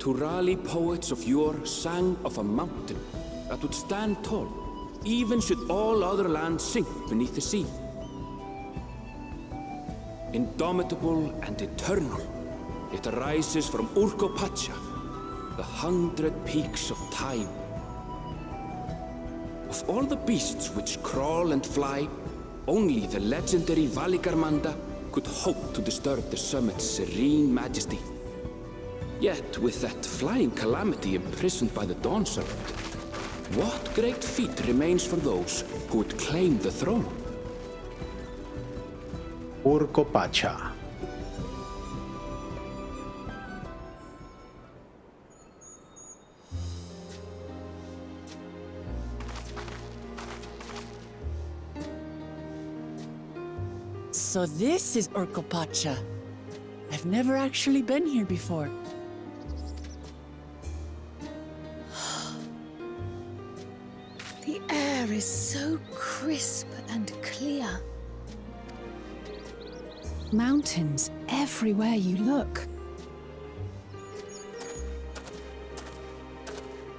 Turali poets of yore sang of a mountain that would stand tall, even should all other lands sink beneath the sea. Indomitable and eternal, it arises from Urqopacha, the 100 peaks of time. Of all the beasts which crawl and fly, only the legendary Valigarmanda could hope to disturb the summit's serene majesty. Yet, with that flying calamity imprisoned by the Dawn Serpent, what great feat remains for those who would claim the throne? Urqopacha. So this is Urqopacha. I've never actually been here before. The air is so crisp and clear. Mountains everywhere you look.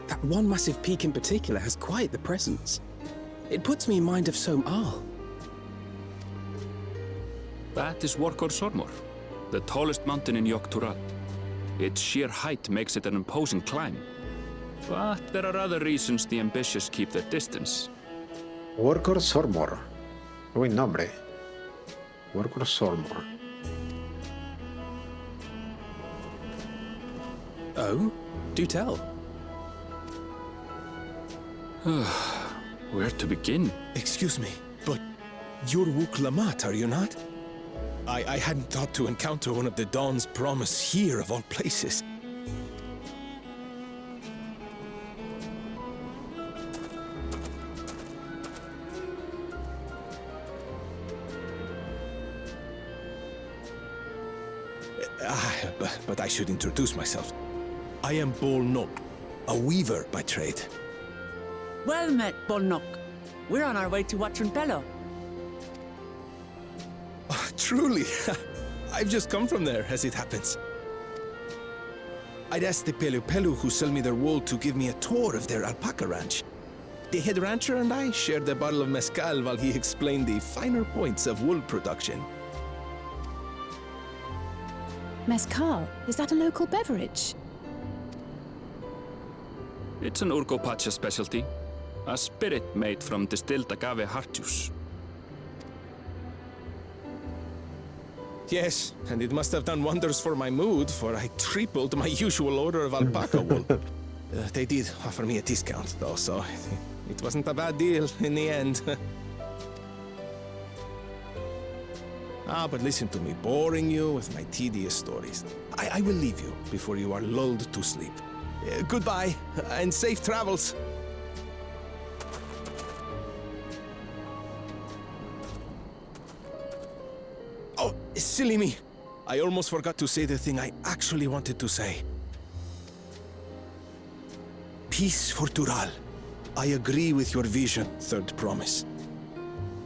That one massive peak in particular has quite the presence. It puts me in mind of Zoraal. That is Wachunpelo, the tallest mountain in Tural. Its sheer height makes it an imposing climb. But there are other reasons the ambitious keep their distance. Urqopacha. Buen nombre. Urqopacha. Oh? Do tell. Where to begin? Excuse me, but you're Wuk Lamat, are you not? I hadn't thought to encounter one of the Dawn's promise here, of all places. But I should introduce myself. I am Bolnok, a weaver by trade. Well met, Bolnok. We're on our way to Wachunpelo. Oh, truly, I've just come from there, as it happens. I'd asked the Pelu who sell me their wool to give me a tour of their alpaca ranch. The head rancher and I shared a bottle of mezcal while he explained the finer points of wool production. Mezcal, is that a local beverage? It's an Urqopacha specialty, a spirit made from distilled agave heart juice. Yes, and it must have done wonders for my mood, for I tripled my usual order of alpaca wool. They did offer me a discount, though, so it wasn't a bad deal in the end. But listen to me, boring you with my tedious stories. I will leave you before you are lulled to sleep. Goodbye, and safe travels. Oh, silly me. I almost forgot to say the thing I actually wanted to say. Peace for Tural. I agree with your vision, Third Promise.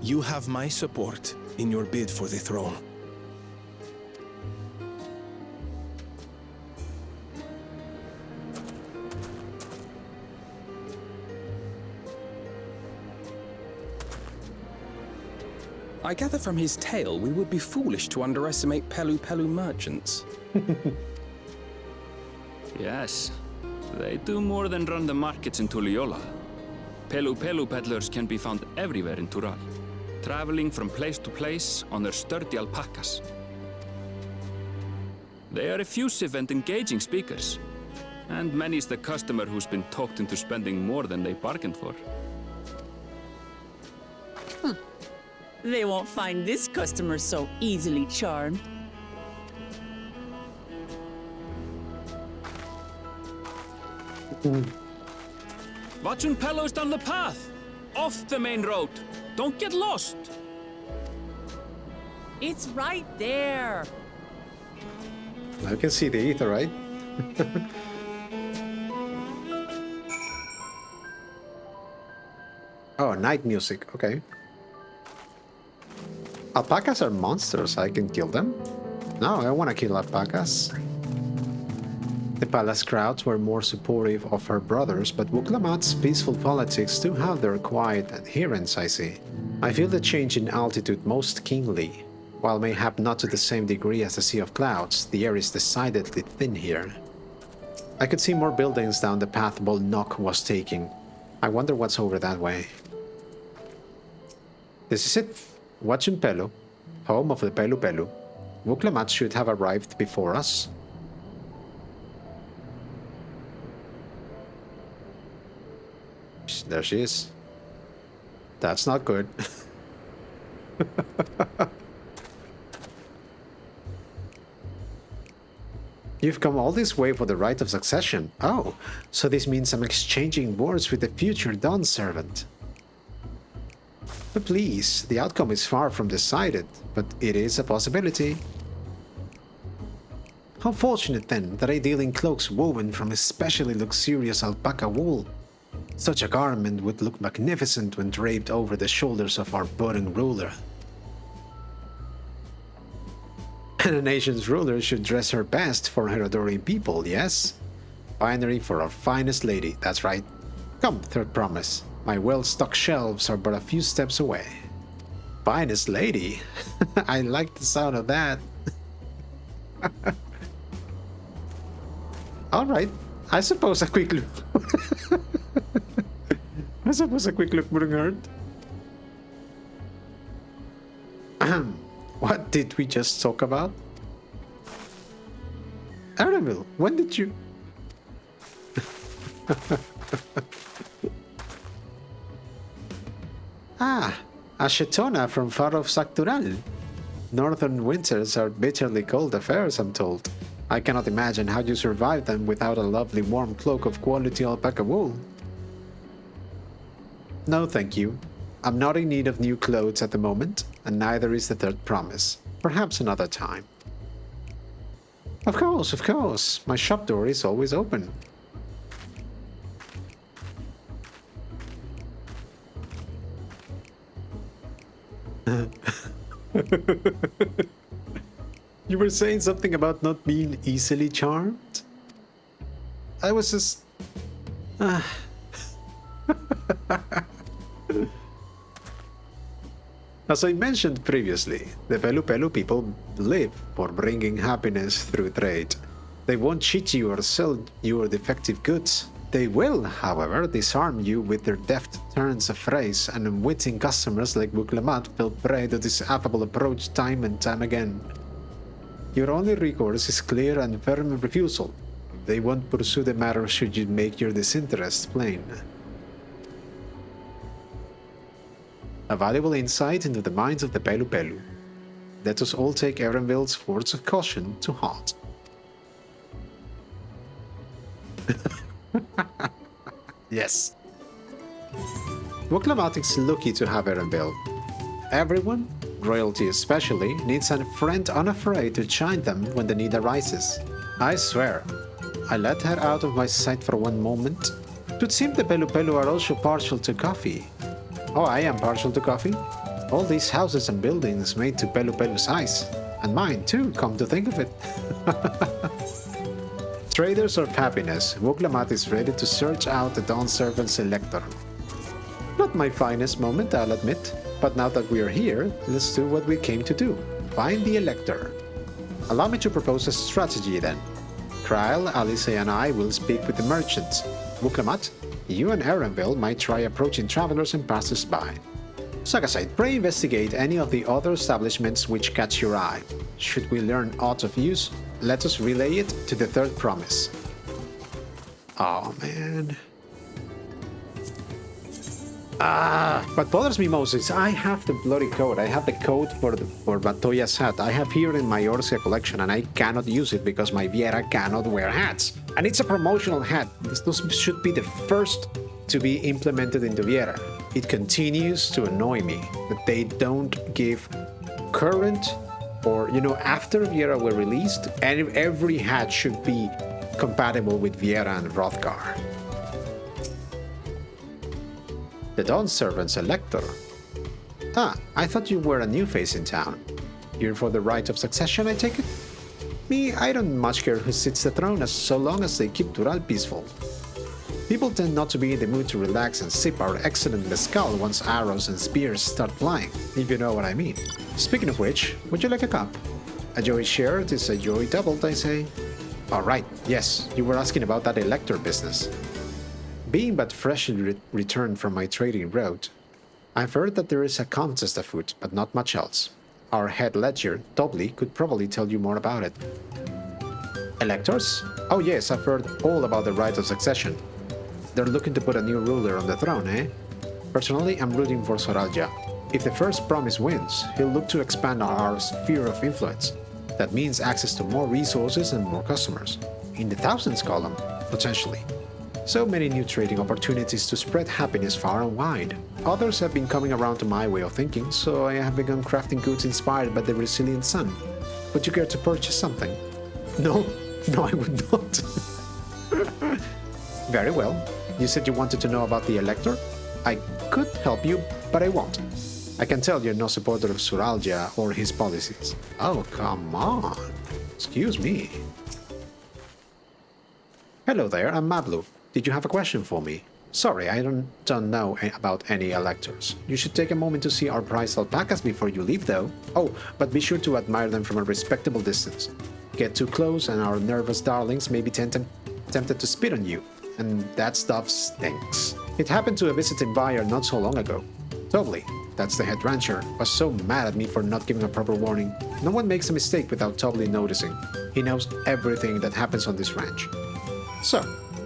You have my support in your bid for the throne. I gather from his tale we would be foolish to underestimate Pelu merchants. Yes, they do more than run the markets in Tuliola. Pelu peddlers can be found everywhere in Tural, traveling from place to place on their sturdy alpacas. They are effusive and engaging speakers, and many's the customer who's been talked into spending more than they bargained for. They won't find this customer so easily charmed. Wachunpelo's down the path! Off the main road! Don't get lost! It's right there. I can see the ether, right? Oh, night music. Okay. Alpacas are monsters. I can kill them? No, I want to kill alpacas. The palace crowds were more supportive of her brothers, but Wuk Lamat's peaceful politics do have their quiet adherents, I see. I feel the change in altitude most keenly. While mayhap not to the same degree as the Sea of Clouds, the air is decidedly thin here. I could see more buildings down the path Bolnok was taking. I wonder what's over that way. This is it. Wachunpelo, home of the Pelu Pelu. Wuk Lamat should have arrived before us. There she is. That's not good. You've come all this way for the Rite of Succession. Oh, so this means I'm exchanging words with the future Dawn servant. But please, the outcome is far from decided, but it is a possibility. How fortunate then that I deal in cloaks woven from especially luxurious alpaca wool. Such a garment would look magnificent when draped over the shoulders of our budding ruler. And a nation's ruler should dress her best for her adoring people, yes? Finery for our finest lady, that's right. Come, third promise. My well-stocked shelves are but a few steps away. Finest lady? I like the sound of that. Alright, I suppose a quick look. I suppose a quick look wouldn't hurt. What did we just talk about? Arabelle, when did you... Ah, a Shetona from far off Saktural. Northern winters are bitterly cold affairs, I'm told. I cannot imagine how you survive them without a lovely warm cloak of quality alpaca wool. No, thank you. I'm not in need of new clothes at the moment, and neither is the third promise. Perhaps another time. Of course. My shop door is always open. You were saying something about not being easily charmed? I was just... As I mentioned previously, the Pelu Pelu people live for bringing happiness through trade. They won't cheat you or sell your defective goods. They will, however, disarm you with their deft turns of phrase, and unwitting customers like Wuk Lamat fell prey to this affable approach time and time again. Your only recourse is clear and firm refusal. They won't pursue the matter should you make your disinterest plain. A valuable insight into the minds of the Pelu Pelu. Let us all take Erenville's words of caution to heart. Yes. Wuk Lamat is lucky to have Erenville. Everyone, royalty especially, needs a friend unafraid to chide them when the need arises. I swear, I let her out of my sight for one moment. It would seem the Pelu Pelu are also partial to coffee. Oh, I am partial to coffee. All these houses and buildings made to Pelu Pelu's size. And mine too, come to think of it. Traders of happiness, Wuk Lamat is ready to search out the Dawn Servant's elector. Not my finest moment, I'll admit. But now that we are here, let's do what we came to do. Find the elector. Allow me to propose a strategy then. Krile, Alice and I will speak with the merchants. Wuk Lamat, you and Erenville might try approaching travelers and passers-by. Sagasite, pray investigate any of the other establishments which catch your eye. Should we learn aught of use, let us relay it to the third promise. Oh man. What bothers me most is I have the bloody code. I have the code for Batoya's hat. I have here in my Orska collection, and I cannot use it because my Viera cannot wear hats. And it's a promotional hat. This should be the first to be implemented into Viera. It continues to annoy me that they don't give current or, after Viera were released, and every hat should be compatible with Viera and Hrothgar. The Dawn Servant's elector. I thought you were a new face in town. Here for the Rite of Succession, I take it? Me, I don't much care who sits the throne as so long as they keep Dural peaceful. People tend not to be in the mood to relax and sip our excellent mezcal once arrows and spears start flying, if you know what I mean. Speaking of which, would you like a cup? A joy shared is a joy doubled, I say. Alright, yes, you were asking about that elector business. Being but freshly returned from my trading route, I've heard that there is a contest afoot, but not much else. Our head ledger, Gobli, could probably tell you more about it. Electors? Oh yes, I've heard all about the Rite of Succession. They're looking to put a new ruler on the throne, eh? Personally, I'm rooting for Zoraal Ja. If the first promise wins, he'll look to expand our sphere of influence. That means access to more resources and more customers. In the thousands column, potentially. So many new trading opportunities to spread happiness far and wide. Others have been coming around to my way of thinking, so I have begun crafting goods inspired by the resilient sun. Would you care to purchase something? No, I would not. Very well. You said you wanted to know about the elector? I could help you, but I won't. I can tell you're no supporter of Zoraal Ja or his policies. Oh, come on. Excuse me. Hello there, I'm Mablu. Did you have a question for me? Sorry, I don't know about any electors. You should take a moment to see our prized alpacas before you leave, though. Oh, but be sure to admire them from a respectable distance. Get too close and our nervous darlings may be tempted to spit on you. And that stuff stinks. It happened to a visiting buyer not so long ago. Gobli, that's the head rancher, was so mad at me for not giving a proper warning. No one makes a mistake without Gobli noticing. He knows everything that happens on this ranch. So,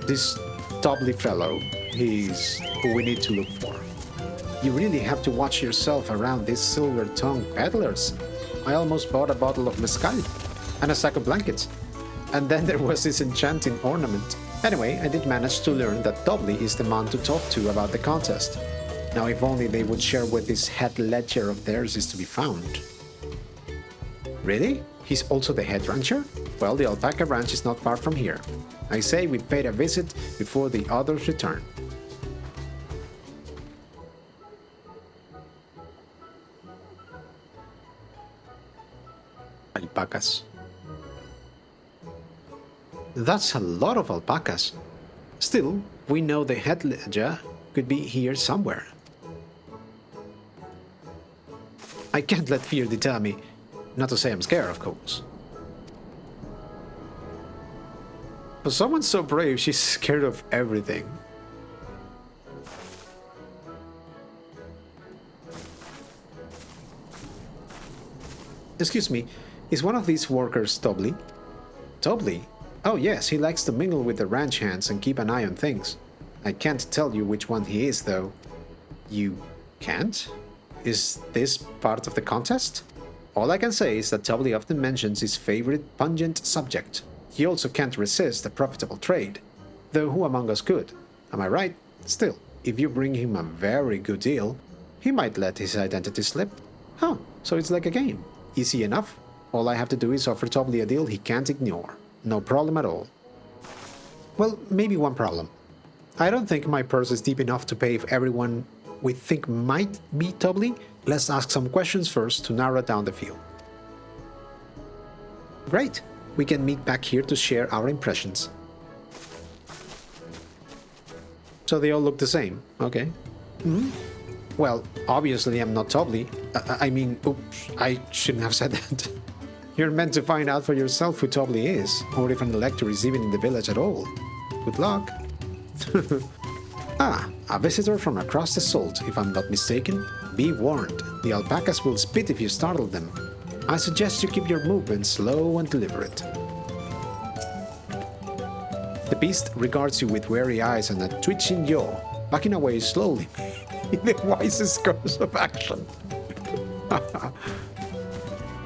this Gobli fellow, he's who we need to look for. You really have to watch yourself around these silver-tongued peddlers. I almost bought a bottle of mezcal and a sack of blankets. And then there was this enchanting ornament. Anyway, I did manage to learn that Gobli is the man to talk to about the contest. Now if only they would share where this head ledger of theirs is to be found. Really? He's also the head rancher? Well, the alpaca ranch is not far from here. I say we paid a visit before the others return. Alpacas. That's a lot of alpacas. Still, we know the head ledger could be here somewhere. I can't let fear deter me. Not to say I'm scared, of course. But someone's so brave, she's scared of everything. Excuse me, is one of these workers Gobli? Gobli? Oh yes, he likes to mingle with the ranch hands and keep an eye on things. I can't tell you which one he is, though. You can't? Is this part of the contest? All I can say is that Gobli often mentions his favorite pungent subject. He also can't resist a profitable trade. Though who among us could? Am I right? Still, if you bring him a very good deal, he might let his identity slip. Huh, so it's like a game. Easy enough. All I have to do is offer Gobli a deal he can't ignore. No problem at all. Well, maybe one problem. I don't think my purse is deep enough to pay if everyone we think might be Gobli. Let's ask some questions first to narrow down the field. Great. We can meet back here to share our impressions. So they all look the same, okay? Well, obviously I'm not Gobli. I mean, oops, I shouldn't have said that. You're meant to find out for yourself who Gobli is, or if an elector is even in the village at all. Good luck. Ah, a visitor from across the salt, if I'm not mistaken. Be warned, the alpacas will spit if you startle them. I suggest you keep your movements slow and deliberate. The beast regards you with wary eyes and a twitching jaw, backing away slowly in the wisest course of action.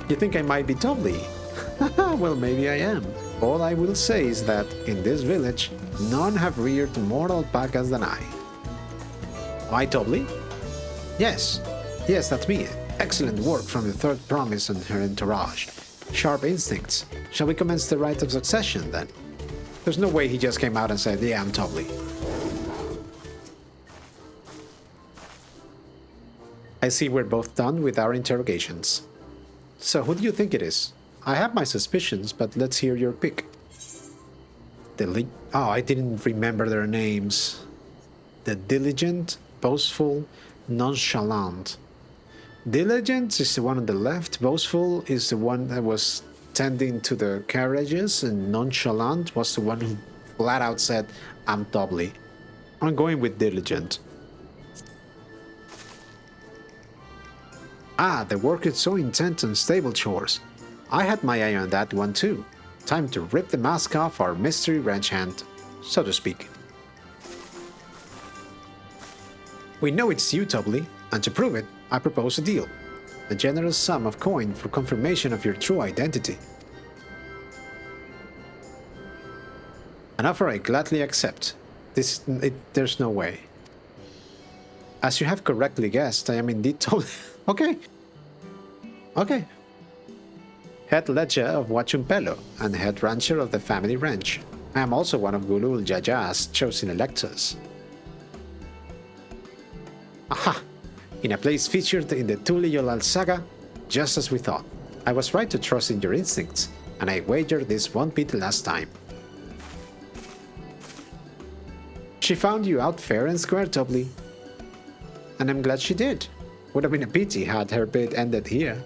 You think I might be Gobli? Well, maybe I am. All I will say is that, in this village, none have reared more alpacas than I. Why Gobli? Yes, that's me. Excellent work from the third promise and her entourage. Sharp instincts. Shall we commence the Rite of Succession, then? There's no way he just came out and said, yeah, I'm Gobli. I see we're both done with our interrogations. So who do you think it is? I have my suspicions, but let's hear your pick. Oh, I didn't remember their names. The diligent, boastful, nonchalant. Diligent is the one on the left, boastful is the one that was tending to the carriages, and nonchalant was the one who flat out said, I'm Gobli. I'm going with diligent. Ah, the work is so intense on stable chores. I had my eye on that one too. Time to rip the mask off our mystery ranch hand, so to speak. We know it's you, Gobli, and to prove it, I propose a deal. A generous sum of coin for confirmation of your true identity. An offer I gladly accept. There's no way. As you have correctly guessed, I am indeed told. Okay. Head ledger of Wachunpelo and head rancher of the family ranch. I am also one of Zoraal Ja's chosen electors. Aha! In a place featured in the Tuliyolal saga, just as we thought. I was right to trust in your instincts, and I wager this won't be the last time. She found you out fair and square, Gobli. And I'm glad she did. Would have been a pity had her bid ended here.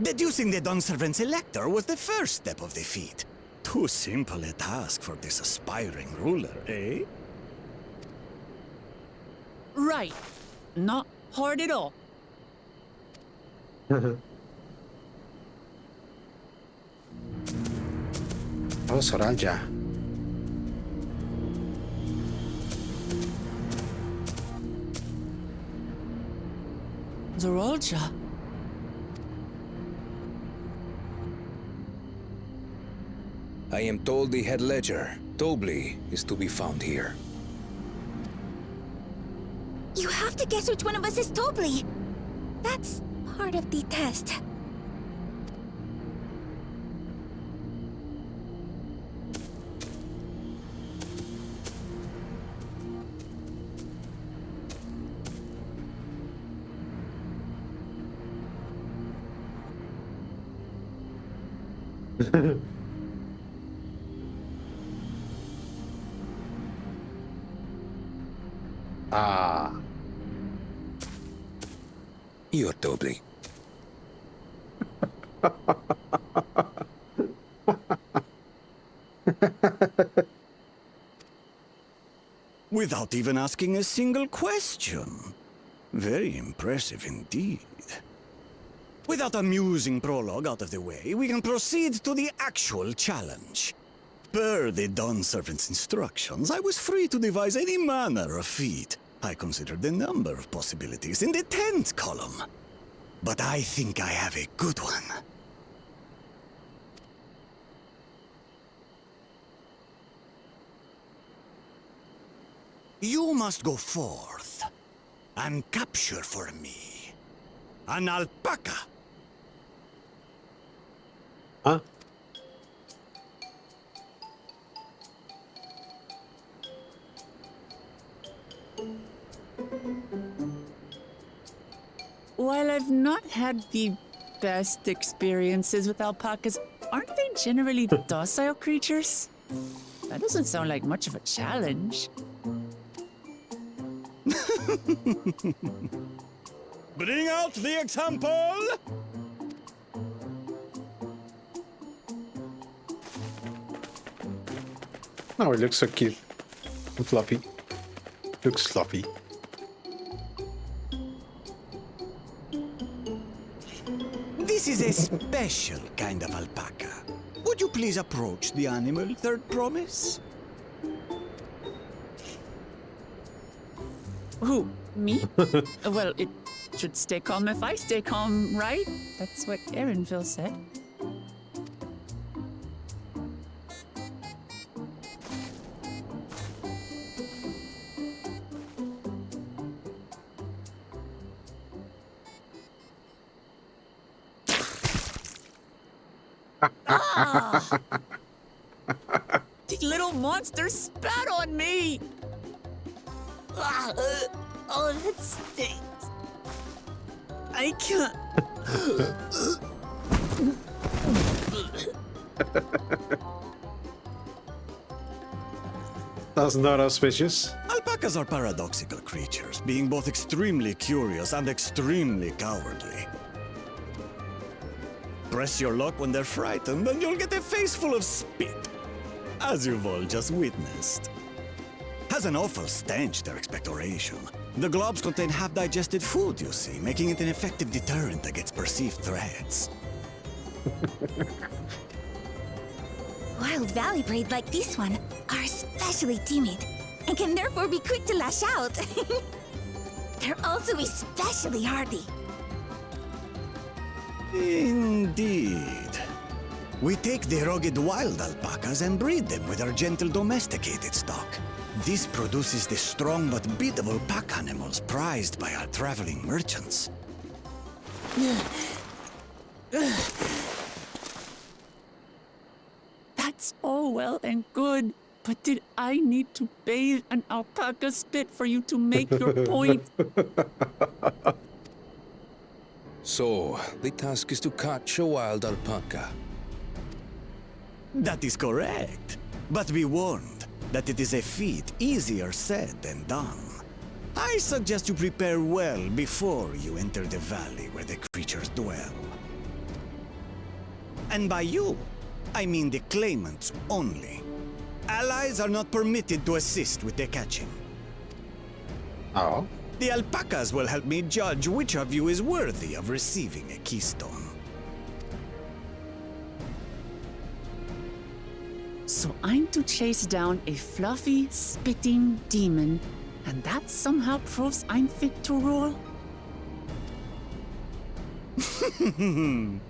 Deducing the Dawnservant's elector was the first step of the feat. Too simple a task for this aspiring ruler, eh? Right. Not hard at all. Oh, Zoraal Ja. Zoraal Ja. I am told the head ledger, Gobli, is to be found here. You have to guess which one of us is Gobli. That's part of the test. Ah. You're Gobli. Without even asking a single question. Very impressive indeed. With that amusing prologue out of the way, we can proceed to the actual challenge. Per the Dawnservant's instructions, I was free to devise any manner of feat. I considered a number of possibilities in the 10th column. But I think I have a good one. You must go forth and capture for me an alpaca. Huh? While I've not had the best experiences with alpacas, aren't they generally docile creatures? That doesn't sound like much of a challenge. Bring out the example! Oh, it looks so cute and fluffy. Looks fluffy. This is a special kind of alpaca. Would you please approach the animal, Third Promise? Who? Me? Well, it should stay calm if I stay calm, right? That's what Erinville said. Ah! The little monster spat on me! Oh, that stinks. I can't. That's not auspicious. Alpacas are paradoxical creatures, being both extremely curious and extremely cowardly. Press your luck when they're frightened, and you'll get a face full of spit, as you've all just witnessed. Has an awful stench, their expectoration. The globs contain half-digested food, you see, making it an effective deterrent against perceived threats. Wild valley breed like this one are especially timid and can therefore be quick to lash out. They're also especially hardy. Indeed. We take the rugged wild alpacas and breed them with our gentle domesticated stock. This produces the strong but beatable pack animals prized by our traveling merchants. That's all well and good, but did I need to bathe an alpaca spit for you to make your point? So, the task is to catch a wild alpaca. That is correct. But be warned that it is a feat easier said than done. I suggest you prepare well before you enter the valley where the creatures dwell. And by you, I mean the claimants only. Allies are not permitted to assist with the catching. Oh. The alpacas will help me judge which of you is worthy of receiving a keystone. So I'm to chase down a fluffy, spitting demon, and that somehow proves I'm fit to rule?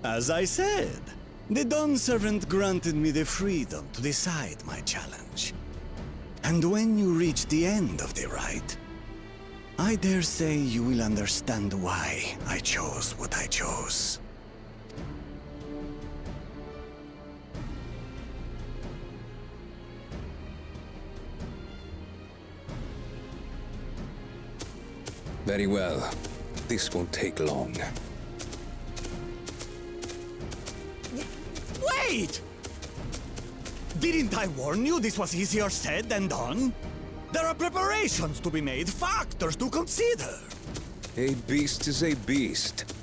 As I said, the Dawn Servant granted me the freedom to decide my challenge. And when you reach the end of the rite, I dare say you will understand why I chose what I chose. Very well. This won't take long. Wait! Didn't I warn you this was easier said than done? There are preparations to be made, factors to consider. A beast is a beast.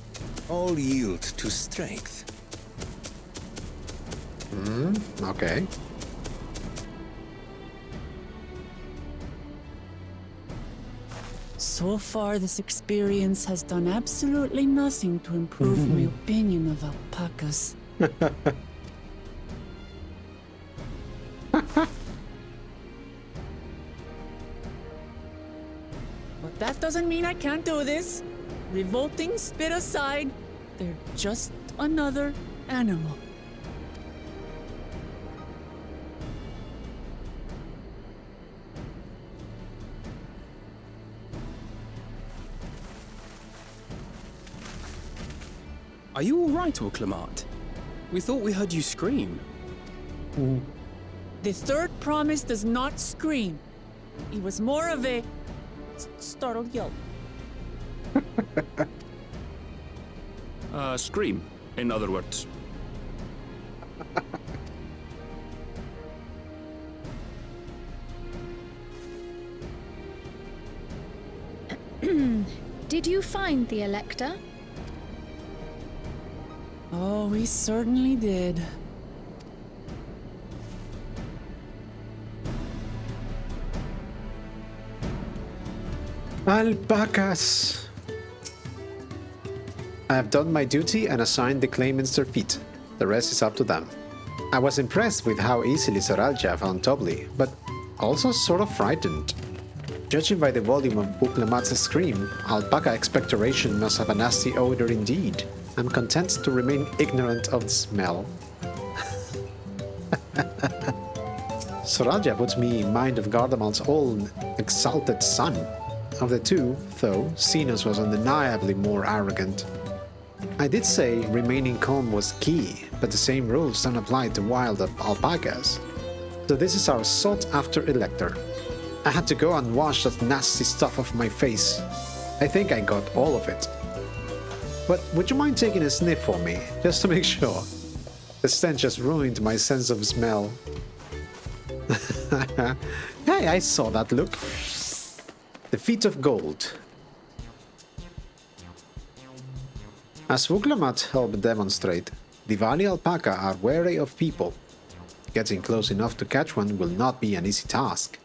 All yield to strength. Okay. So far, this experience has done absolutely nothing to improve my opinion of alpacas. But that doesn't mean I can't do this. Revolting spit aside, they're just another animal. Are you all right, Wuk Lamat? We thought we heard you scream. The third promise does not scream. It was more of a startled yelp. Scream, in other words. Did you find the elector? Oh, we certainly did. Alpacas! I have done my duty and assigned the claimants their feet. The rest is up to them. I was impressed with how easily Zoraal Ja found Gobli, but also sort of frightened. Judging by the volume of Wuk Lamat's scream, alpaca expectoration must have a nasty odor indeed. I'm content to remain ignorant of the smell. Zoraal Ja puts me in mind of Gardamal's own exalted son. Of the two, though, Xenos was undeniably more arrogant. I did say remaining calm was key, but the same rules don't apply to wild alpacas. So this is our sought-after elector. I had to go and wash that nasty stuff off my face. I think I got all of it. But would you mind taking a sniff for me, just to make sure? The stench just ruined my sense of smell. Hey, I saw that look. The feet of gold. As Wuk Lamat helped demonstrate, the Valley alpaca are wary of people. Getting close enough to catch one will not be an easy task.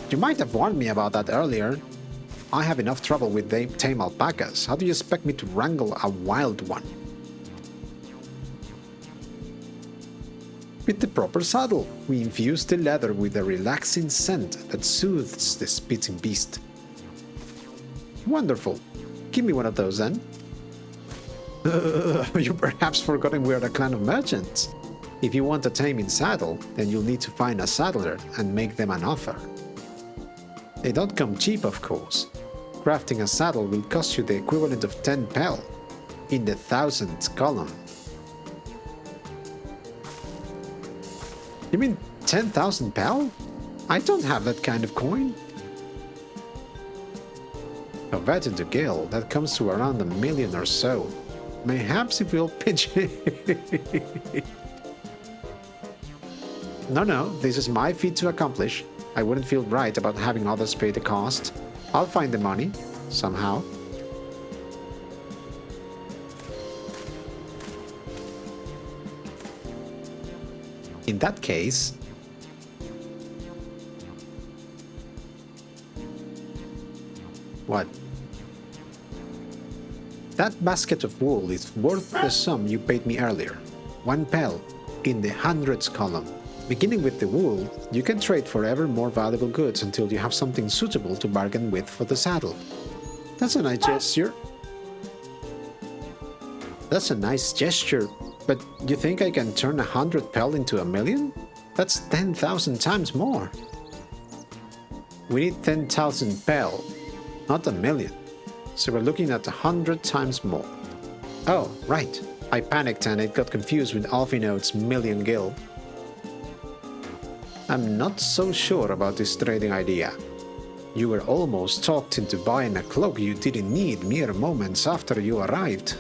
You might have warned me about that earlier. I have enough trouble with tame alpacas. How do you expect me to wrangle a wild one? With the proper saddle, we infuse the leather with a relaxing scent that soothes the spitting beast. Wonderful. Give me one of those then. You perhaps forgotten we are a clan of merchants. If you want a taming saddle, then you'll need to find a saddler and make them an offer. They don't come cheap, of course. Crafting a saddle will cost you the equivalent of 10 pel, in the 1000th column. You mean 10,000 pel? I don't have that kind of coin. Converted to gil, that comes to around 1 million or so. Mayhaps if we'll pitch it. No, this is my feat to accomplish. I wouldn't feel right about having others pay the cost. I'll find the money, somehow. In that case... What? That basket of wool is worth the sum you paid me earlier. 1 pel, in the 100s column. Beginning with the wool, you can trade for ever more valuable goods until you have something suitable to bargain with for the saddle. That's a nice gesture. But you think I can turn 100 pel into 1 million? That's 10,000 times more. We need 10,000 pel, not 1 million. So we're looking at 100 times more. Oh, right. I panicked and it got confused with Alphinode's million gil. I'm not so sure about this trading idea. You were almost talked into buying a cloak you didn't need mere moments after you arrived.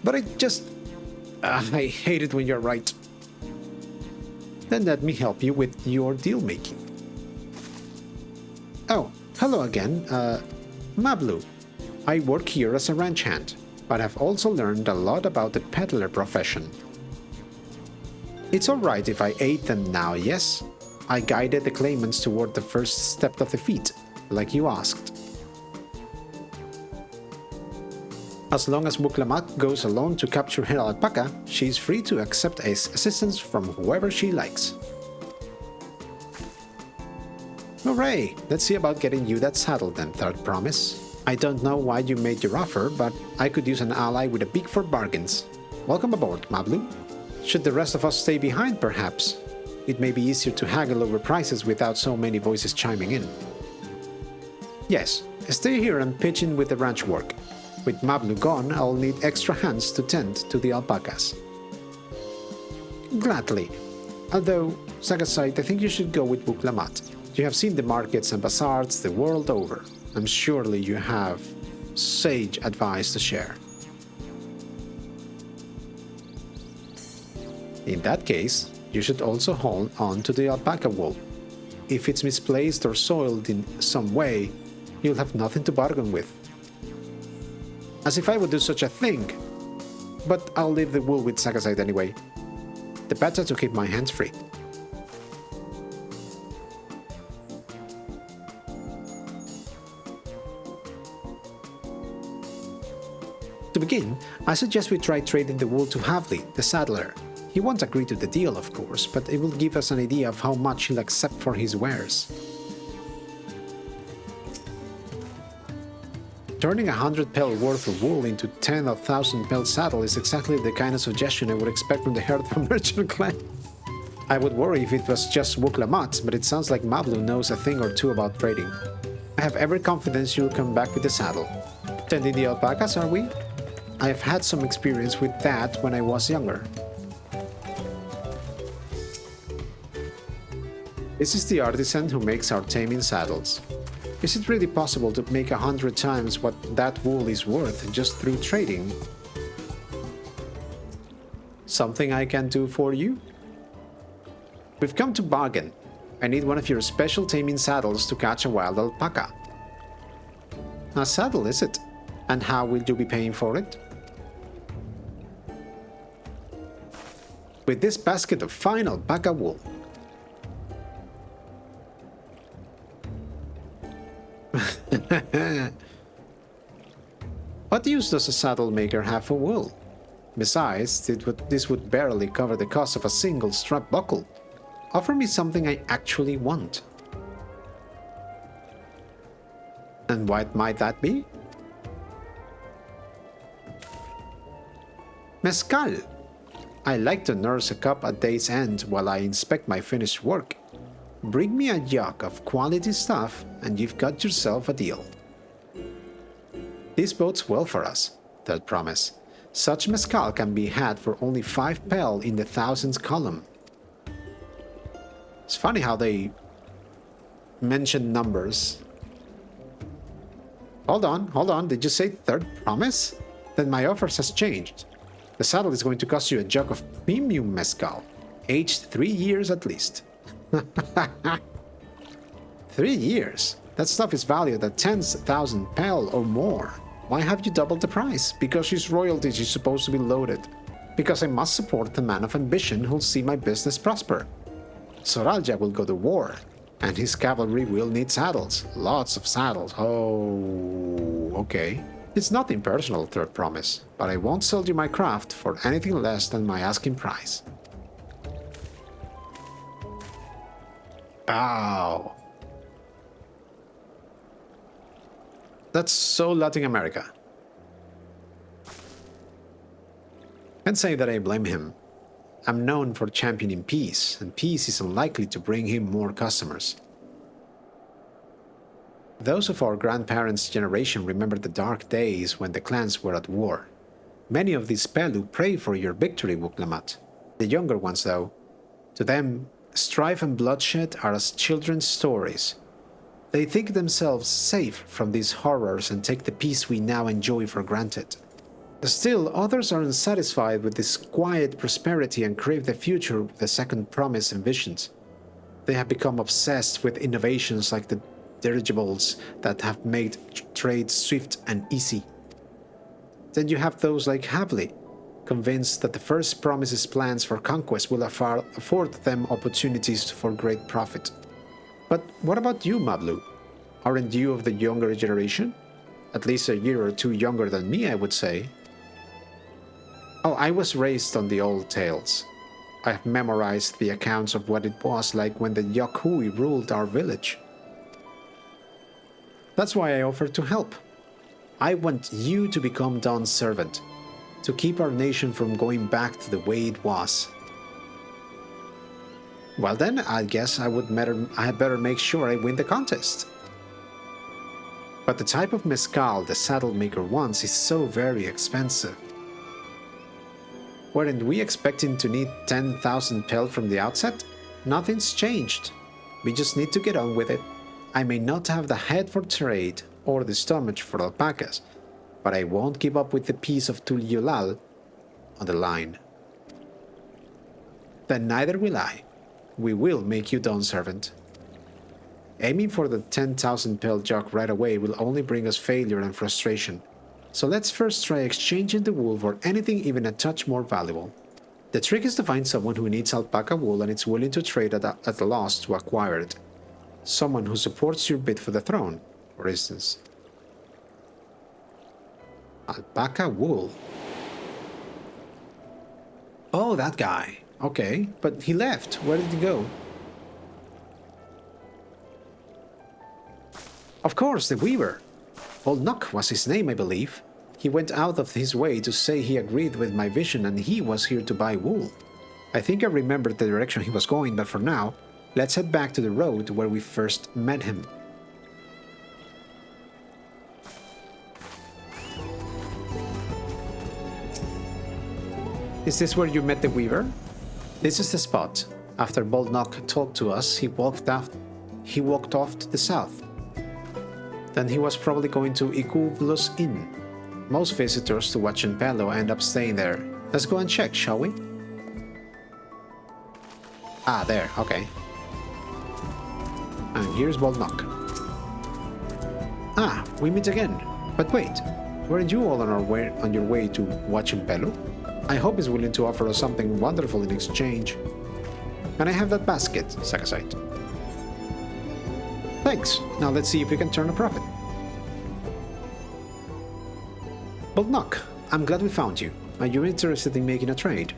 But I hate it when you're right. Then let me help you with your deal making. Oh, hello again, Mablu. I work here as a ranch hand, but have also learned a lot about the peddler profession. It's alright if I aid them now, yes? I guided the claimants toward the first step of the feat, like you asked. As long as Wuk Lamat goes alone to capture her alpaca, she is free to accept assistance from whoever she likes. Hooray! Let's see about getting you that saddle then, Third Promise. I don't know why you made your offer, but I could use an ally with a beak for bargains. Welcome aboard, Mablu. Should the rest of us stay behind, perhaps? It may be easier to haggle over prices without so many voices chiming in. Yes, stay here and pitch in with the ranch work. With Mablu gone, I'll need extra hands to tend to the alpacas. Gladly. Although, Sagasite, I think you should go with Wuk Lamat. You have seen the markets and bazaars the world over. I'm surely you have sage advice to share. In that case, you should also hold on to the alpaca wool. If it's misplaced or soiled in some way, you'll have nothing to bargain with. As if I would do such a thing! But I'll leave the wool with Sagasite anyway. The better to keep my hands free. To begin, I suggest we try trading the wool to Havli, the saddler. He won't agree to the deal, of course, but it will give us an idea of how much he'll accept for his wares. Turning 100 pel worth of wool into 10,000 pel saddle is exactly the kind of suggestion I would expect from the head of a merchant clan. I would worry if it was just Wuk Lamat, but it sounds like Mablu knows a thing or two about trading. I have every confidence you'll come back with the saddle. Tending the alpacas, are we? I have had some experience with that when I was younger. This is the artisan who makes our taming saddles. Is it really possible to make 100 times what that wool is worth just through trading? Something I can do for you? We've come to bargain. I need one of your special taming saddles to catch a wild alpaca. A saddle, is it? And how will you be paying for it? With this basket of fine alpaca wool. What use does a saddle maker have for wool? Besides, this would barely cover the cost of a single strap buckle. Offer me something I actually want. And what might that be? Mezcal! I like to nurse a cup at day's end while I inspect my finished work. Bring me a jug of quality stuff and you've got yourself a deal. This bodes well for us, third promise. Such mezcal can be had for only 5 pel in the thousands column. It's funny how they mention numbers. Hold on, did you say third promise? Then my offers has changed. The saddle is going to cost you a jug of premium mezcal, aged 3 years at least. 3 years? That stuff is valued at 10,000 pel or more. Why have you doubled the price? Because his royalties is supposed to be loaded. Because I must support the man of ambition who'll see my business prosper. Zoraal Ja will go to war, and his cavalry will need saddles. Lots of saddles. Oh, okay. It's nothing personal, third promise, but I won't sell you my craft for anything less than my asking price. Ow. That's so Latin America. Can't say that I blame him. I'm known for championing peace, and peace is unlikely to bring him more customers. Those of our grandparents' generation remember the dark days when the clans were at war. Many of these Pelu pray for your victory, Wuk Lamat. The younger ones, though, to them, strife and bloodshed are as children's stories. They think themselves safe from these horrors and take the peace we now enjoy for granted. Still, others are unsatisfied with this quiet prosperity and crave the future the second promise envisions. They have become obsessed with innovations like the dirigibles that have made trade swift and easy. Then you have those like Gobli, convinced that the first promise's plans for conquest will afford them opportunities for great profit. But what about you, Mablu? Aren't you of the younger generation? At least a year or two younger than me, I would say. Oh, I was raised on the old tales. I have memorized the accounts of what it was like when the Yakui ruled our village. That's why I offered to help. I want you to become Dawn's servant, to keep our nation from going back to the way it was. Well then, I guess I had better make sure I win the contest. But the type of mezcal the saddle maker wants is so very expensive. Weren't we expecting to need 10,000 pel from the outset? Nothing's changed. We just need to get on with it. I may not have the head for trade or the stomach for alpacas, but I won't give up with the piece of Tuliolal on the line. Then neither will I. We will make you Dawn servant. Aiming for the 10,000 pel jug right away will only bring us failure and frustration. So let's first try exchanging the wool for anything even a touch more valuable. The trick is to find someone who needs alpaca wool and is willing to trade at a loss to acquire it. Someone who supports your bid for the throne, for instance. Alpaca wool. Oh, that guy. Okay, but he left. Where did he go? Of course, the weaver. Old Nock was his name, I believe. He went out of his way to say he agreed with my vision and he was here to buy wool. I think I remembered the direction he was going, but for now, let's head back to the road where we first met him. Is this where you met the weaver? This is the spot. After Boldnock talked to us, he walked off to the south. Then he was probably going to Ikuvlos Inn. Most visitors to Wachunpelo end up staying there. Let's go and check, shall we? Ah, there, okay. And here's Boldnock. Ah, we meet again. But wait, weren't you all on your way to Wachunpelo? I hope he's willing to offer us something wonderful in exchange. Can I have that basket, Sakasite? Thanks. Now let's see if we can turn a profit. Boldnock, I'm glad we found you. Are you interested in making a trade?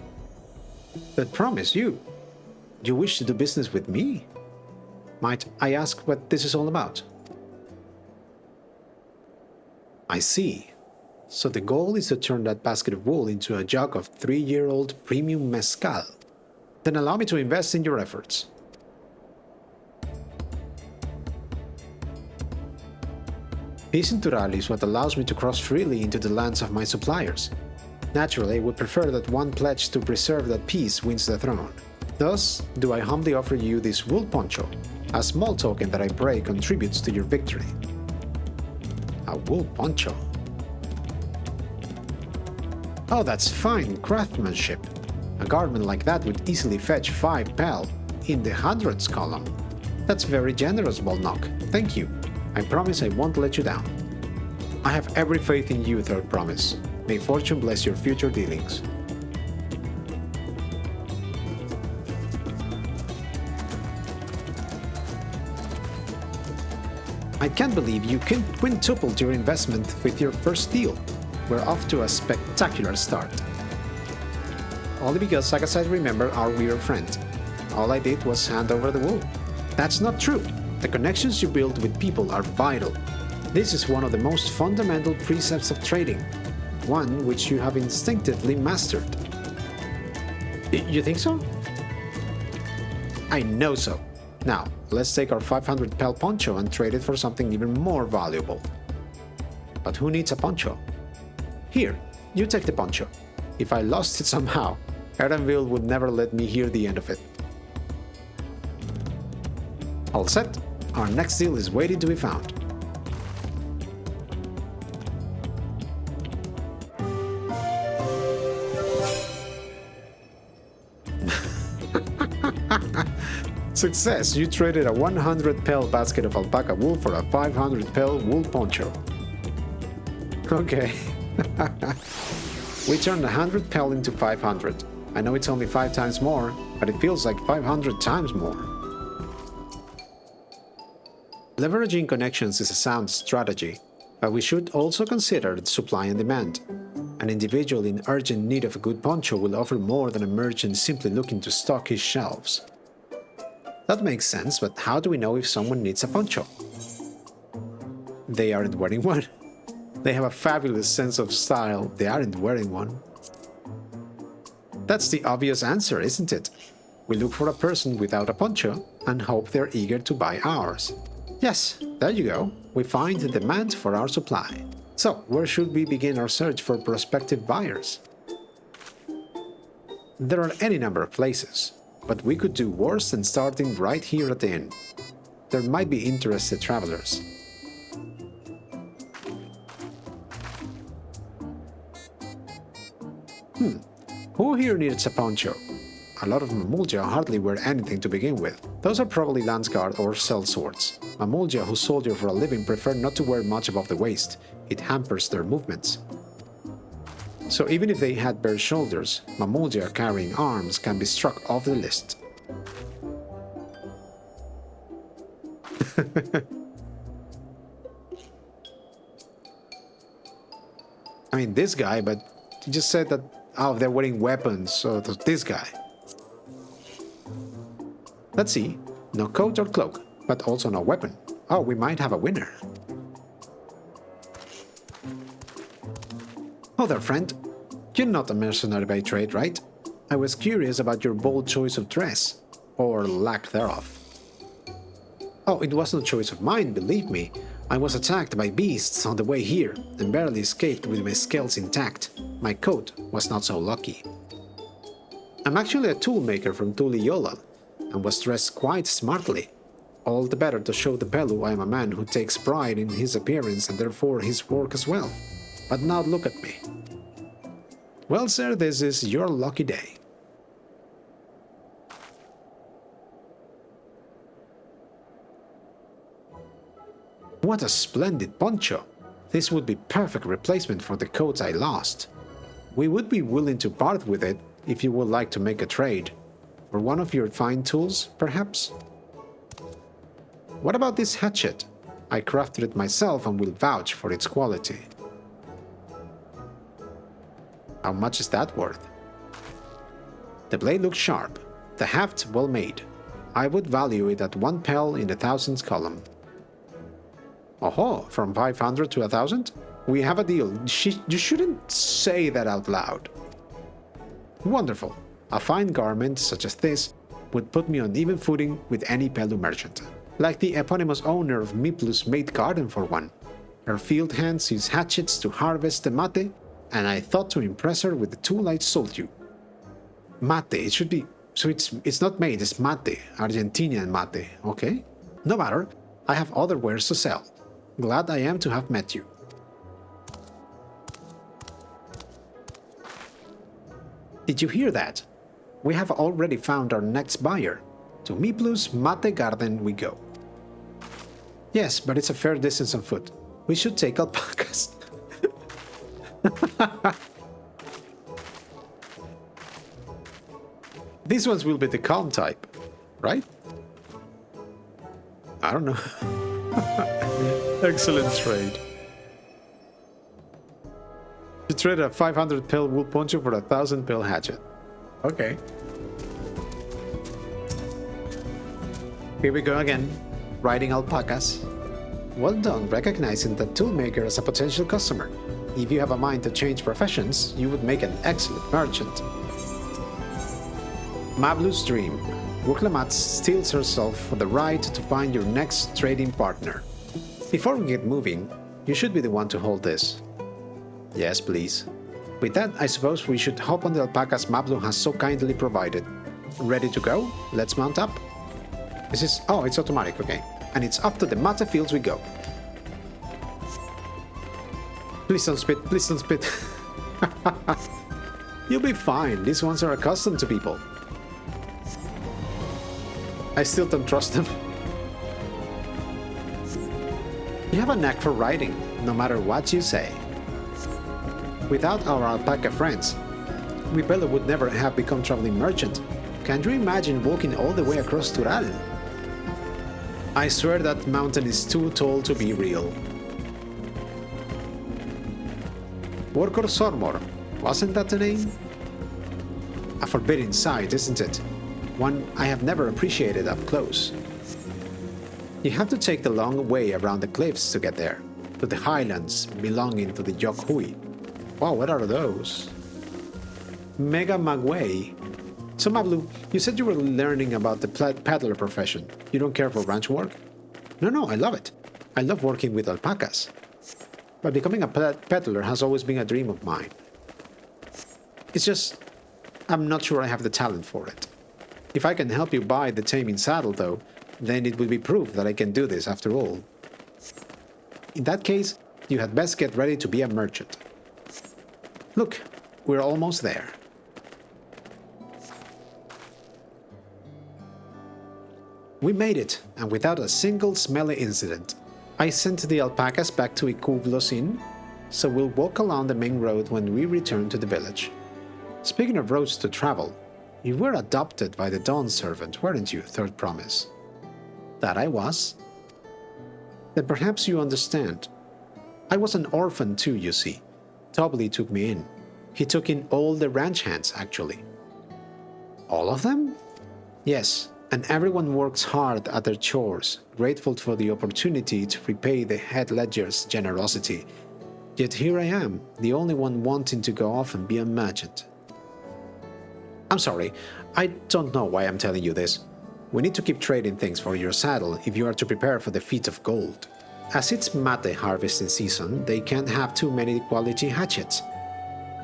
But promise you. You wish to do business with me? Might I ask what this is all about? I see. So the goal is to turn that basket of wool into a jug of 3-year-old premium mezcal. Then allow me to invest in your efforts. Peace in Tural is what allows me to cross freely into the lands of my suppliers. Naturally, I would prefer that one pledge to preserve that peace wins the throne. Thus, do I humbly offer you this wool poncho, a small token that I pray contributes to your victory. A wool poncho. Oh, that's fine craftsmanship. A garment like that would easily fetch 5 pel in the hundreds column. That's very generous, Boldnock. Thank you. I promise I won't let you down. I have every faith in you, Third Promise. May fortune bless your future dealings. I can't believe you quintupled your investment with your first deal. We're off to a spectacular start. Only because Sakasite remembered our weird friend. All I did was hand over the wool. That's not true. The connections you build with people are vital. This is one of the most fundamental precepts of trading, one which you have instinctively mastered. You think so? I know so. Now, let's take our 500 pel poncho and trade it for something even more valuable. But who needs a poncho? Here, you take the poncho. If I lost it somehow, Erenville would never let me hear the end of it. All set. Our next deal is waiting to be found. Success! You traded a 100 pel basket of alpaca wool for a 500 pel wool poncho. Okay. We turned 100 pel into 500. I know it's only 5 times more, but it feels like 500 times more. Leveraging connections is a sound strategy, but we should also consider the supply and demand. An individual in urgent need of a good poncho will offer more than a merchant simply looking to stock his shelves. That makes sense, but how do we know if someone needs a poncho? They aren't wearing one. They have a fabulous sense of style. They aren't wearing one. That's the obvious answer, isn't it? We look for a person without a poncho and hope they're eager to buy ours. Yes, there you go. We find the demand for our supply. So, where should we begin our search for prospective buyers? There are any number of places, but we could do worse than starting right here at the inn. There might be interested travelers. Who here needs a poncho? A lot of Mamulja hardly wear anything to begin with. Those are probably Landsguard or sellswords. Mamulja who soldier for a living prefer not to wear much above the waist. It hampers their movements. So even if they had bare shoulders, Mamulja carrying arms can be struck off the list. I mean this guy, but you just said that, oh, they're wearing weapons, so this guy. Let's see. No coat or cloak, but also no weapon. Oh, we might have a winner. Oh there, friend. You're not a mercenary by trade, right? I was curious about your bold choice of dress, or lack thereof. Oh, it was no choice of mine, believe me. I was attacked by beasts on the way here, and barely escaped with my scales intact. My coat was not so lucky. I'm actually a toolmaker from Tuli Yolal. and was dressed quite smartly. All the better to show the Pelu I am a man who takes pride in his appearance and therefore his work as well. But now look at me. Well, sir, this is your lucky day. What a splendid poncho! This would be perfect replacement for the coat I lost. We would be willing to part with it if you would like to make a trade. For one of your fine tools, perhaps? What about this hatchet? I crafted it myself and will vouch for its quality. How much is that worth? The blade looks sharp, the haft well made. I would value it at 1 pel in the thousands column. Oh, from 500 to 1,000? We have a deal. You shouldn't say that out loud. Wonderful. A fine garment such as this would put me on even footing with any Pelu merchant. Like the eponymous owner of Miplu's made garden for one. Her field hands use hatchets to harvest the mate, and I thought to impress her with the tool I sold you. Mate, it should be... So it's not made, it's mate. Argentinian mate, okay? No matter, I have other wares to sell. Glad I am to have met you. Did you hear that? We have already found our next buyer. To Miplu's mate garden we go. Yes, but it's a fair distance on foot. We should take alpacas. These ones will be the calm type, right? I don't know. Excellent trade. You traded a 500 pel wool poncho for a 1,000 pel hatchet. Okay. Here we go again, riding alpacas. Well done recognizing the toolmaker as a potential customer. If you have a mind to change professions, you would make an excellent merchant. Mablu's dream. Wuk Lamat steels herself for the right to find your next trading partner. Before we get moving, you should be the one to hold this. Yes, please. With that, I suppose we should hop on the alpacas Mablu has so kindly provided. Ready to go? Let's mount up. This is... oh, it's automatic, okay. And it's up to the mate fields we go. Please don't spit, please don't spit. You'll be fine, these ones are accustomed to people. I still don't trust them. You have a knack for riding, no matter what you say. Without our alpaca friends, Wachunpelo would never have become traveling merchant. Can you imagine walking all the way across Zoraal? I swear that mountain is too tall to be real. Workor Sormor, wasn't that the name? A forbidding sight, isn't it? One I have never appreciated up close. You have to take the long way around the cliffs to get there, to the highlands belonging to the Yokhui. Wow, what are those? Mega Magway. So Mablu, you said you were learning about the peddler profession. You don't care for ranch work? No, I love it. I love working with alpacas. But becoming a peddler has always been a dream of mine. It's just, I'm not sure I have the talent for it. If I can help you buy the taming saddle though, then it will be proof that I can do this after all. In that case, you had best get ready to be a merchant. Look, we're almost there. We made it, and without a single smelly incident. I sent the alpacas back to Ikublos Inn, so we'll walk along the main road when we return to the village. Speaking of roads to travel, you were adopted by the Dawn servant, weren't you, Third Promise? That I was. Then perhaps you understand. I was an orphan too, you see. Gobli took me in. He took in all the ranch hands, actually. All of them? Yes. And everyone works hard at their chores, grateful for the opportunity to repay the head ledger's generosity. Yet here I am, the only one wanting to go off and be a merchant. I'm sorry, I don't know why I'm telling you this. We need to keep trading things for your saddle if you are to prepare for the feat of gold. As it's mate harvesting season, they can't have too many quality hatchets.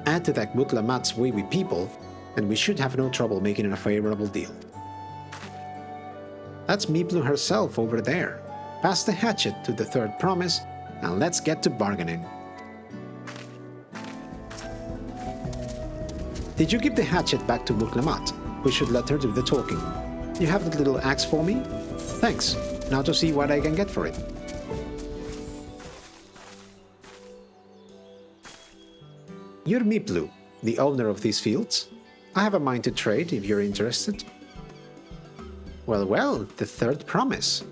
Add to that Wuk Lamat's way with people, and we should have no trouble making it a favorable deal. That's Miplu herself over there. Pass the hatchet to the third promise, and let's get to bargaining. Did you give the hatchet back to Wuk Lamat? We should let her do the talking. You have that little axe for me? Thanks. Now to see what I can get for it. You're Miplu, the owner of these fields. I have a mind to trade if you're interested. Well, the third promise.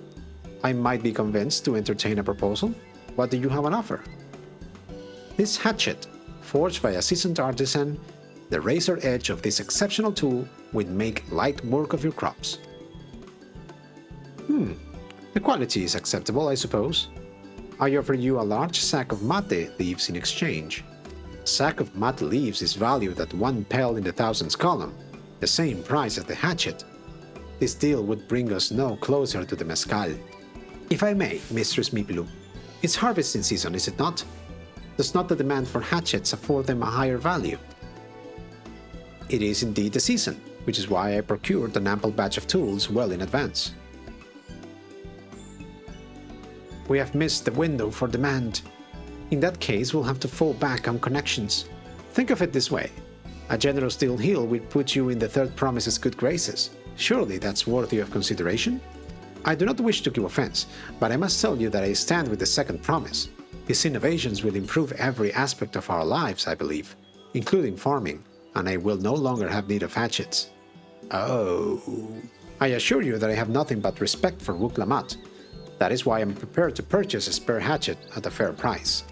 I might be convinced to entertain a proposal. What do you have on offer? This hatchet, forged by a seasoned artisan, the razor edge of this exceptional tool will make light work of your crops. The quality is acceptable, I suppose. I offer you a large sack of mate leaves in exchange. A sack of mate leaves is valued at 1 pel in the thousands column, the same price as the hatchet. This deal would bring us no closer to the mezcal. If I may, Mistress Miplu, it's harvesting season, is it not? Does not the demand for hatchets afford them a higher value? It is indeed the season, which is why I procured an ample batch of tools well in advance. We have missed the window for demand. In that case, we'll have to fall back on connections. Think of it this way. A generous deal here will put you in the third promise's good graces. Surely that's worthy of consideration? I do not wish to give offense, but I must tell you that I stand with the second promise. These innovations will improve every aspect of our lives, I believe, including farming, and I will no longer have need of hatchets. Oh. I assure you that I have nothing but respect for Wuk Lamat. That is why I am prepared to purchase a spare hatchet at a fair price.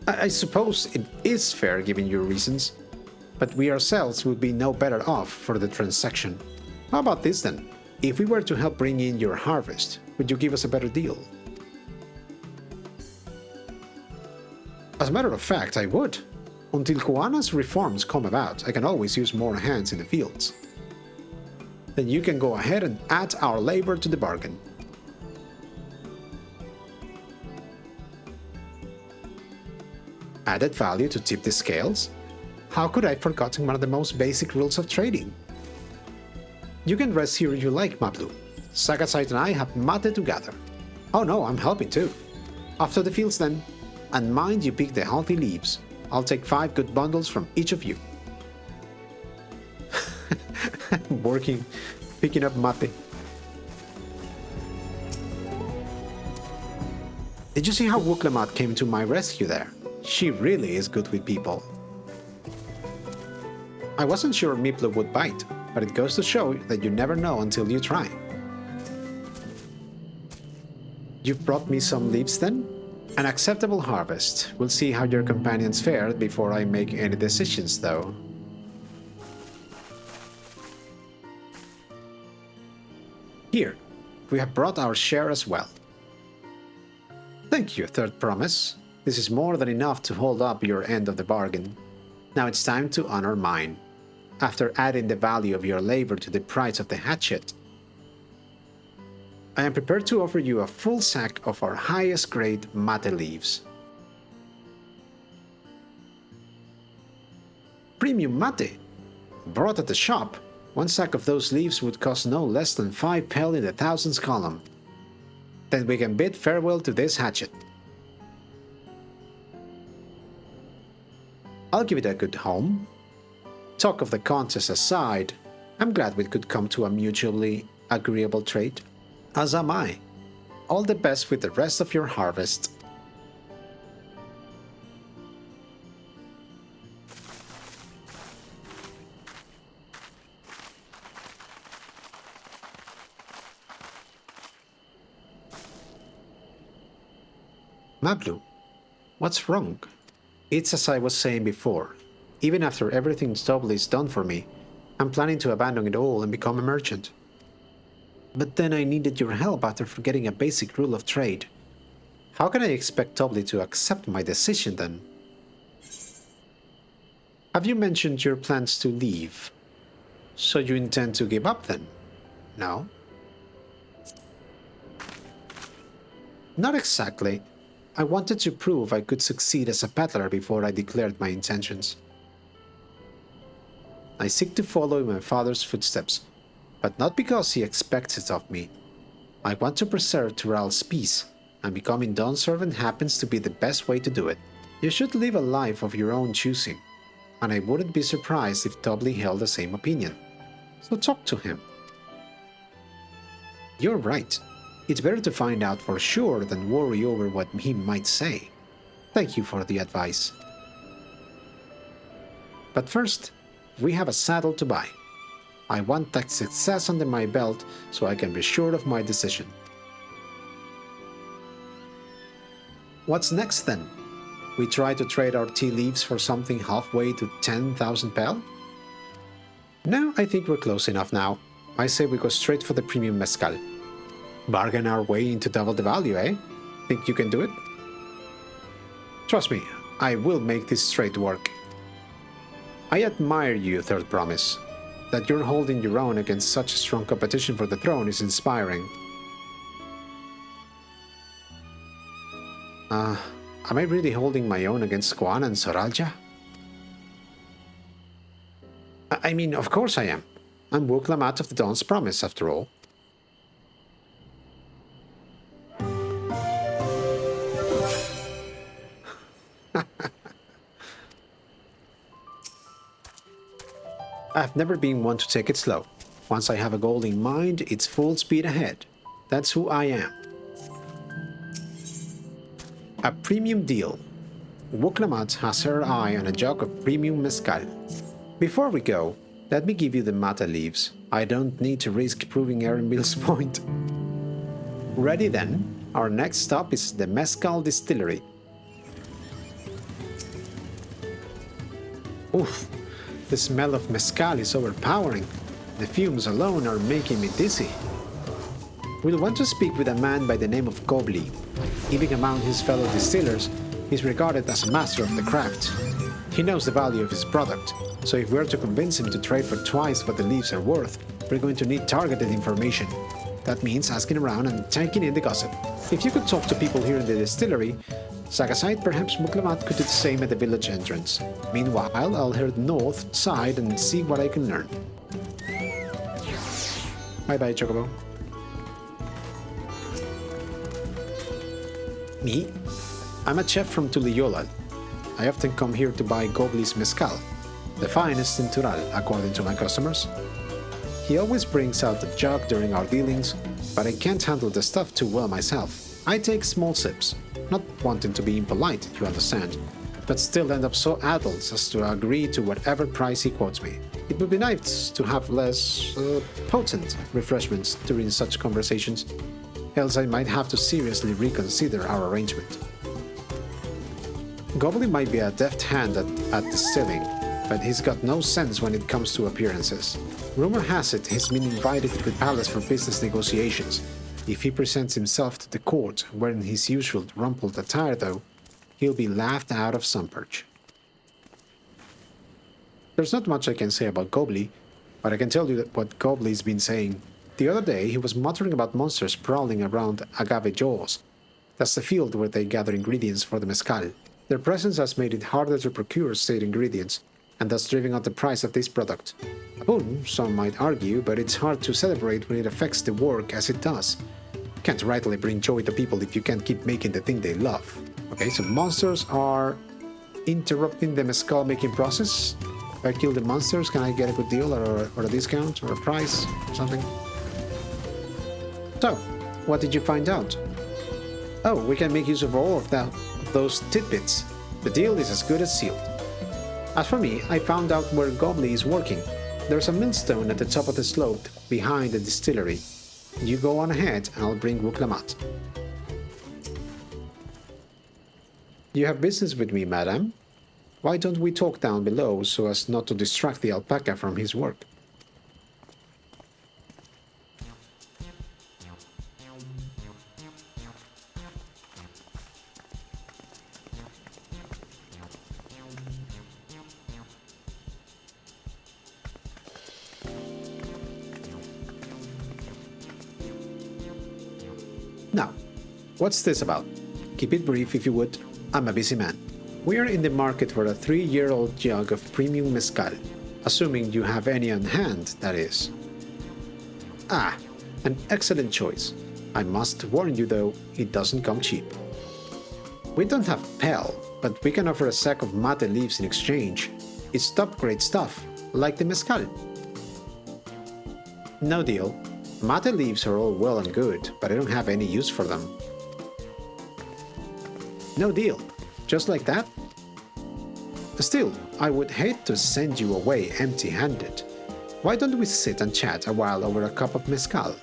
I suppose it is fair given your reasons, but we ourselves would be no better off for the transaction. How about this then? If we were to help bring in your harvest, would you give us a better deal? As a matter of fact, I would. Until Kuana's reforms come about, I can always use more hands in the fields. Then you can go ahead and add our labor to the bargain. Added value to tip the scales? How could I have forgotten one of the most basic rules of trading? You can rest here if you like, Maplu. Sagasite and I have mate to gather. Oh no, I'm helping too. After the fields then. And mind you pick the healthy leaves. I'll take 5 good bundles from each of you. Working, picking up mate. Did you see how Wuk Lamat came to my rescue there? She really is good with people. I wasn't sure Miplu would bite, but it goes to show that you never know until you try. You've brought me some leaves then? An acceptable harvest. We'll see how your companions fared before I make any decisions though. Here, we have brought our share as well. Thank you, third promise. This is more than enough to hold up your end of the bargain. Now it's time to honor mine. After adding the value of your labor to the price of the hatchet, I am prepared to offer you a full sack of our highest grade mate leaves. Premium mate? Brought at the shop, 1 sack of those leaves would cost no less than 5 pel in the thousands column. Then we can bid farewell to this hatchet. I'll give it a good home. Talk of the contest aside, I'm glad we could come to a mutually agreeable trade. As am I. All the best with the rest of your harvest. Mablu, what's wrong? It's as I was saying before. Even after everything Gobli is done for me, I'm planning to abandon it all and become a merchant. But then I needed your help after forgetting a basic rule of trade. How can I expect Gobli to accept my decision then? Have you mentioned your plans to leave? So you intend to give up then? No? Not exactly. I wanted to prove I could succeed as a peddler before I declared my intentions. I seek to follow in my father's footsteps. but not because he expects it of me. I want to preserve Tural's peace, and becoming Dawn Servant happens to be the best way to do it. You should live a life of your own choosing, and I wouldn't be surprised if Gobli held the same opinion. So talk to him. You're right. It's better to find out for sure than worry over what he might say. Thank you for the advice. But first, we have a saddle to buy. I want that success under my belt so I can be sure of my decision. What's next then? We try to trade our tea leaves for something halfway to 10,000 pel? No, I think we're close enough now. I say we go straight for the premium mezcal. Bargain our way into double the value, eh? Think you can do it? Trust me, I will make this trade work. I admire you, Third Promise. That you're holding your own against such strong competition for the throne is inspiring. Am I really holding my own against Squan and Zoraal Ja? I mean, of course I am. I'm Wuk Lamat of the Dawn's Promise, after all. I've never been one to take it slow. Once I have a goal in mind, it's full speed ahead. That's who I am. A premium deal. Wuk Lamat has her eye on a jug of premium mezcal. Before we go, let me give you the mata leaves. I don't need to risk proving Erenbill's point. Ready then, our next stop is the Mezcal Distillery. Oof, the smell of mezcal is overpowering. The fumes alone are making me dizzy. We'll want to speak with a man by the name of Gobli. Even among his fellow distillers, he's regarded as a master of the craft. He knows the value of his product, so if we're to convince him to trade for twice what the leaves are worth, we're going to need targeted information. That means asking around and taking in the gossip. If you could talk to people here in the distillery, Sagasite, perhaps Wuk Lamat could do the same at the village entrance. Meanwhile, I'll head north side and see what I can learn. Bye-bye, Chocobo. Me? I'm a chef from Tuliyolal. I often come here to buy Gobli's mezcal, the finest in Tural, according to my customers. He always brings out the jug during our dealings, but I can't handle the stuff too well myself. I take small sips, not wanting to be impolite, you understand, but still end up so addled as to agree to whatever price he quotes me. It would be nice to have less potent refreshments during such conversations, else I might have to seriously reconsider our arrangement. Gobli might be a deft hand at distilling, but he's got no sense when it comes to appearances. Rumor has it he's been invited to the palace for business negotiations. If he presents himself to the court wearing his usual rumpled attire, though, he'll be laughed out of Sunperch. There's not much I can say about Gobli, but I can tell you what Gobli's been saying. The other day, he was muttering about monsters prowling around Agave Jaws. That's the field where they gather ingredients for the mezcal. Their presence has made it harder to procure said ingredients, and thus driving up the price of this product. A boon, some might argue, but it's hard to celebrate when it affects the work as it does. Can't rightly bring joy to people if you can't keep making the thing they love. Okay, so monsters are interrupting the mezcal making process. If I kill the monsters, can I get a good deal or a discount or a price or something? So, what did you find out? Oh, we can make use of all of those tidbits. The deal is as good as sealed. As for me, I found out where Gobli is working. There's a millstone at the top of the slope behind the distillery. You go on ahead and I'll bring Wuk Lamat. You have business with me, madam? Why don't we talk down below so as not to distract the alpaca from his work? Now, what's this about? Keep it brief if you would. I'm a busy man. We're in the market for a 3-year-old jug of premium mezcal, assuming you have any on hand, that is. Ah, an excellent choice. I must warn you though, it doesn't come cheap. We don't have Pel, but we can offer a sack of mate leaves in exchange. It's top-grade stuff, like the mezcal. No deal. Mate leaves are all well and good, but I don't have any use for them. No deal. Just like that? Still, I would hate to send you away empty-handed. Why don't we sit and chat a while over a cup of mezcal?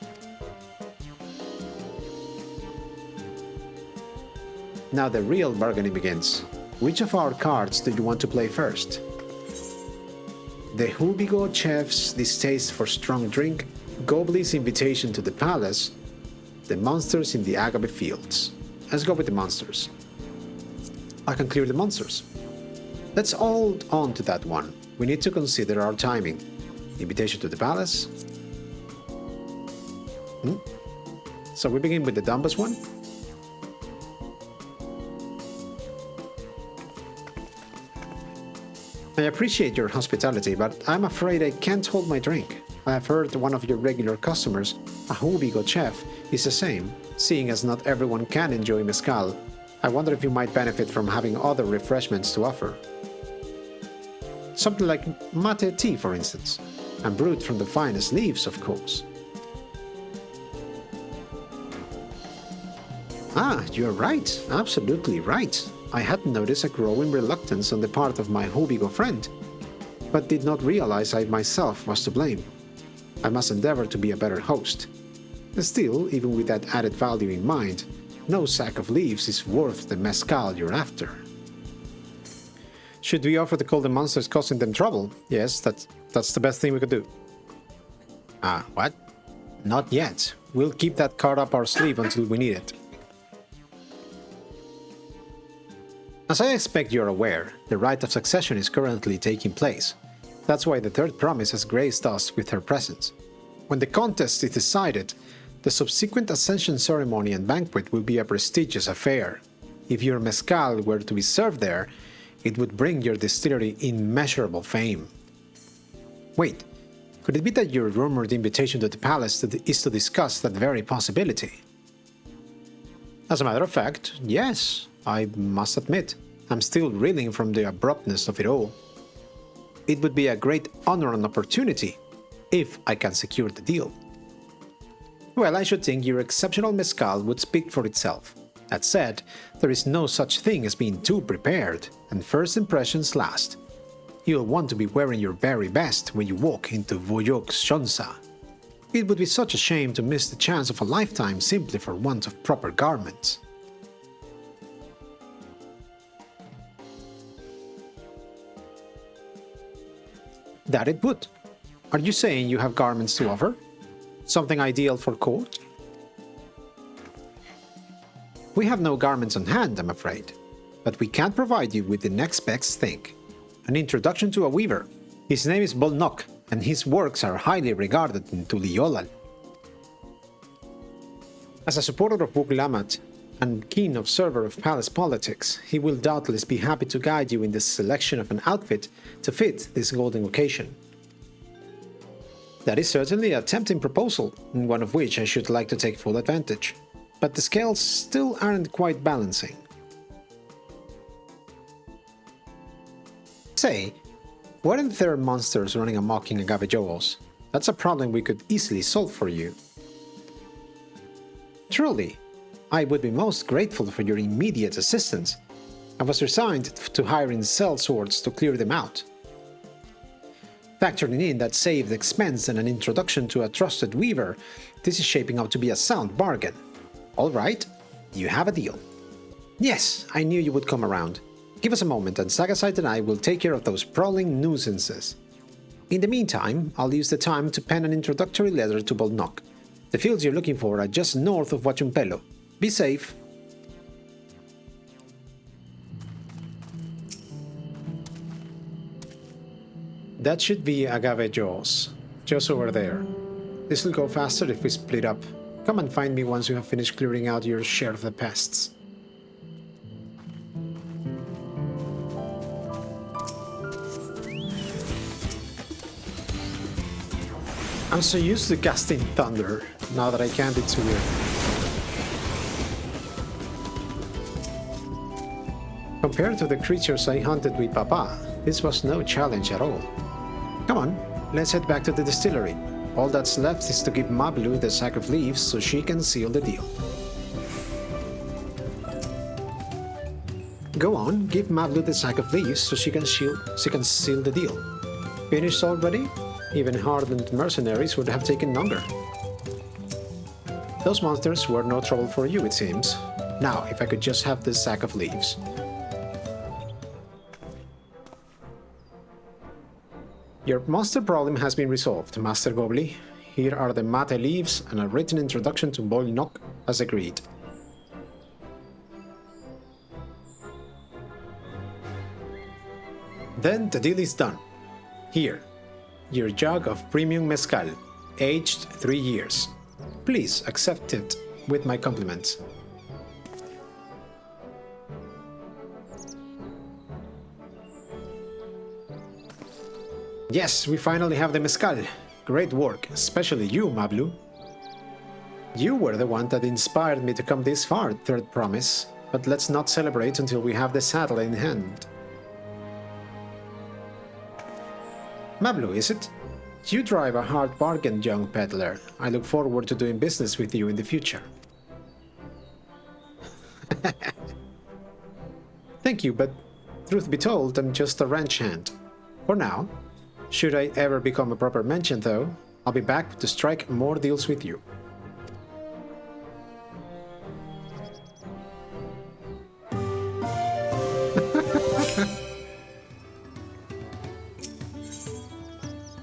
Now the real bargaining begins. Which of our cards do you want to play first? The Hubigo chef's distaste for strong drink, Gobli's invitation to the palace, the monsters in the agave fields. Let's go with the monsters. I can clear the monsters. Let's hold on to that one. We need to consider our timing. Invitation to the palace. So we begin with the dumbest one. I appreciate your hospitality, but I'm afraid I can't hold my drink. I have heard one of your regular customers, a Hubigo chef, is the same. Seeing as not everyone can enjoy mezcal, I wonder if you might benefit from having other refreshments to offer. Something like mate tea, for instance, and brewed from the finest leaves, of course. Ah, you're right, absolutely right. I had noticed a growing reluctance on the part of my Hubigo friend, but did not realize I myself was to blame. I must endeavor to be a better host. Still, even with that added value in mind, no sack of leaves is worth the mezcal you're after. Should we offer to call the monsters causing them trouble? Yes, that's the best thing we could do. Ah, what? Not yet. We'll keep that card up our sleeve until we need it. As I expect you're aware, the Rite of Succession is currently taking place. That's why the third promise has graced us with her presence. When the contest is decided, the subsequent ascension ceremony and banquet will be a prestigious affair. If your mezcal were to be served there, it would bring your distillery immeasurable fame. Wait, could it be that your rumored invitation to the palace is to discuss that very possibility? As a matter of fact, yes, I must admit, I'm still reeling from the abruptness of it all. It would be a great honor and opportunity, if I can secure the deal. Well, I should think your exceptional mezcal would speak for itself. That said, there is no such thing as being too prepared, and first impressions last. You'll want to be wearing your very best when you walk into Voyok's Shonsa. It would be such a shame to miss the chance of a lifetime simply for want of proper garments. That it would. Are you saying you have garments to offer? Something ideal for court? We have no garments on hand, I'm afraid, but we can provide you with the next best thing. An introduction to a weaver. His name is Bolnok, and his works are highly regarded in Tuliolal. As a supporter of Wuk Lamat and keen observer of palace politics, he will doubtless be happy to guide you in the selection of an outfit to fit this golden occasion. That is certainly a tempting proposal, and one of which I should like to take full advantage. But the scales still aren't quite balancing. Say, weren't there monsters running amok in Agavejos? That's a problem we could easily solve for you. Truly, I would be most grateful for your immediate assistance. I was resigned to hiring sellswords to clear them out. Factoring in that saved expense and an introduction to a trusted weaver, this is shaping out to be a sound bargain. All right, you have a deal. Yes, I knew you would come around. Give us a moment and Sagasite and I will take care of those prowling nuisances. In the meantime, I'll use the time to pen an introductory letter to Bolnok. The fields you're looking for are just north of Wachunpelo. Be safe. That should be Agavejos, just over there. This will go faster if we split up. Come and find me once you have finished clearing out your share of the pests. I'm so used to casting thunder. Now that I can't, it's weird. Compared to the creatures I hunted with Papa, this was no challenge at all. Come on, let's head back to the distillery. All that's left is to give Mablu the sack of leaves so she can seal the deal. Go on, give Mablu the sack of leaves so she can seal the deal. Finished already? Even hardened mercenaries would have taken longer. Those monsters were no trouble for you, it seems. Now, if I could just have this sack of leaves. Your monster problem has been resolved, Master Gobli. Here are the mate leaves and a written introduction to Bol Nok, as agreed. Then the deal is done. Here, your jug of premium mezcal, aged 3 years. Please accept it with my compliments. Yes, we finally have the mezcal. Great work, especially you, Mablu. You were the one that inspired me to come this far, Third Promise. But let's not celebrate until we have the saddle in hand. Mablu, is it? You drive a hard bargain, young peddler. I look forward to doing business with you in the future. Thank you, but truth be told, I'm just a ranch hand. For now. Should I ever become a proper mention, though, I'll be back to strike more deals with you.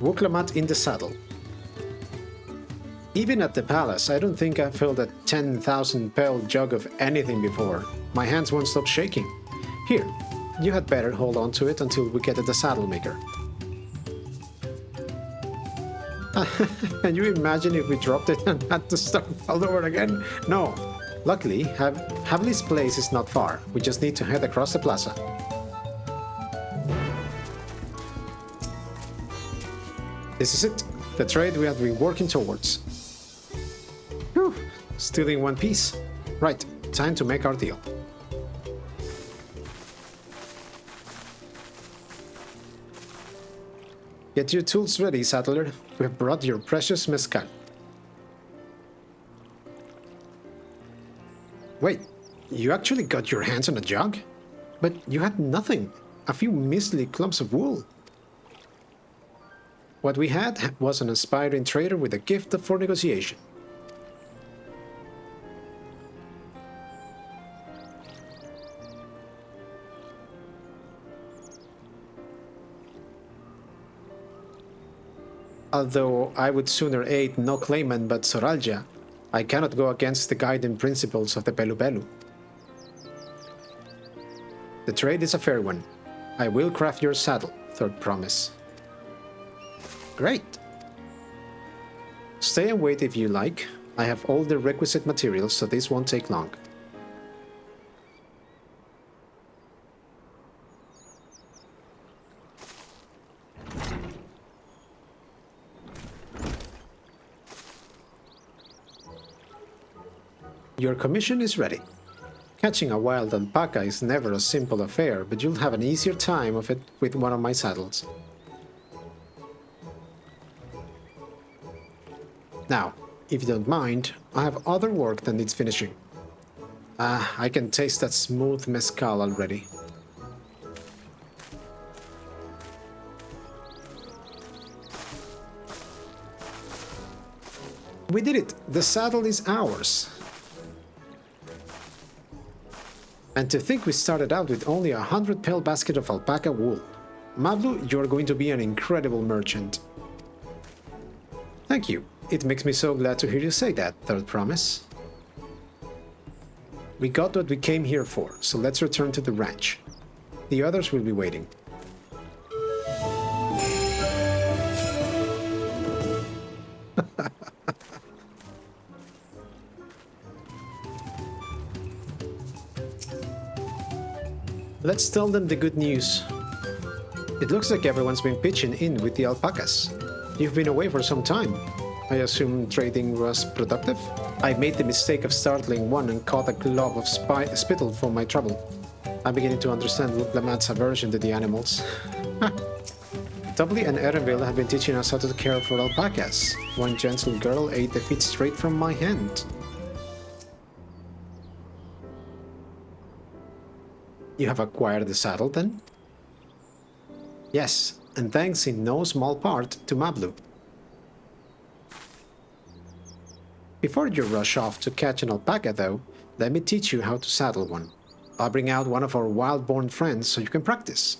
Wuk Lamat in the saddle. Even at the palace, I don't think I've filled a 10,000 pearl jug of anything before. My hands won't stop shaking. Here, you had better hold on to it until we get to the saddle maker. Can you imagine if we dropped it and had to start all over again? No. Luckily, Havli's place is not far. We just need to head across the plaza. This is it. The trade we have been working towards. Whew. Still in one piece. Right. Time to make our deal. Get your tools ready, saddler. We have brought your precious mezcal. Wait, you actually got your hands on a jug? But you had nothing. A few measly clumps of wool. What we had was an aspiring trader with a gift for negotiation. Although I would sooner aid no claimant but Zoraal Ja, I cannot go against the guiding principles of the Pelu Pelu. The trade is a fair one. I will craft your saddle, Third Promise. Great! Stay and wait if you like. I have all the requisite materials, so this won't take long. Your commission is ready. Catching a wild alpaca is never a simple affair, but you'll have an easier time of it with one of my saddles. Now, if you don't mind, I have other work that needs finishing. I can taste that smooth mezcal already. We did it! The saddle is ours! And to think we started out with only 100 pale basket of alpaca wool. Mablu, you're going to be an incredible merchant. Thank you. It makes me so glad to hear you say that, Third Promise. We got what we came here for, so let's return to the ranch. The others will be waiting. Let's tell them the good news. It looks like everyone's been pitching in with the alpacas. You've been away for some time. I assume trading was productive? I made the mistake of startling one and caught a glob of spittle for my trouble. I'm beginning to understand Wuk Lamat's aversion to the animals. Gobli and Erenville have been teaching us how to care for alpacas. One gentle girl ate the feet straight from my hand. You have acquired the saddle then? Yes, and thanks in no small part to Mablu. Before you rush off to catch an alpaca though, let me teach you how to saddle one. I'll bring out one of our wild-born friends so you can practice.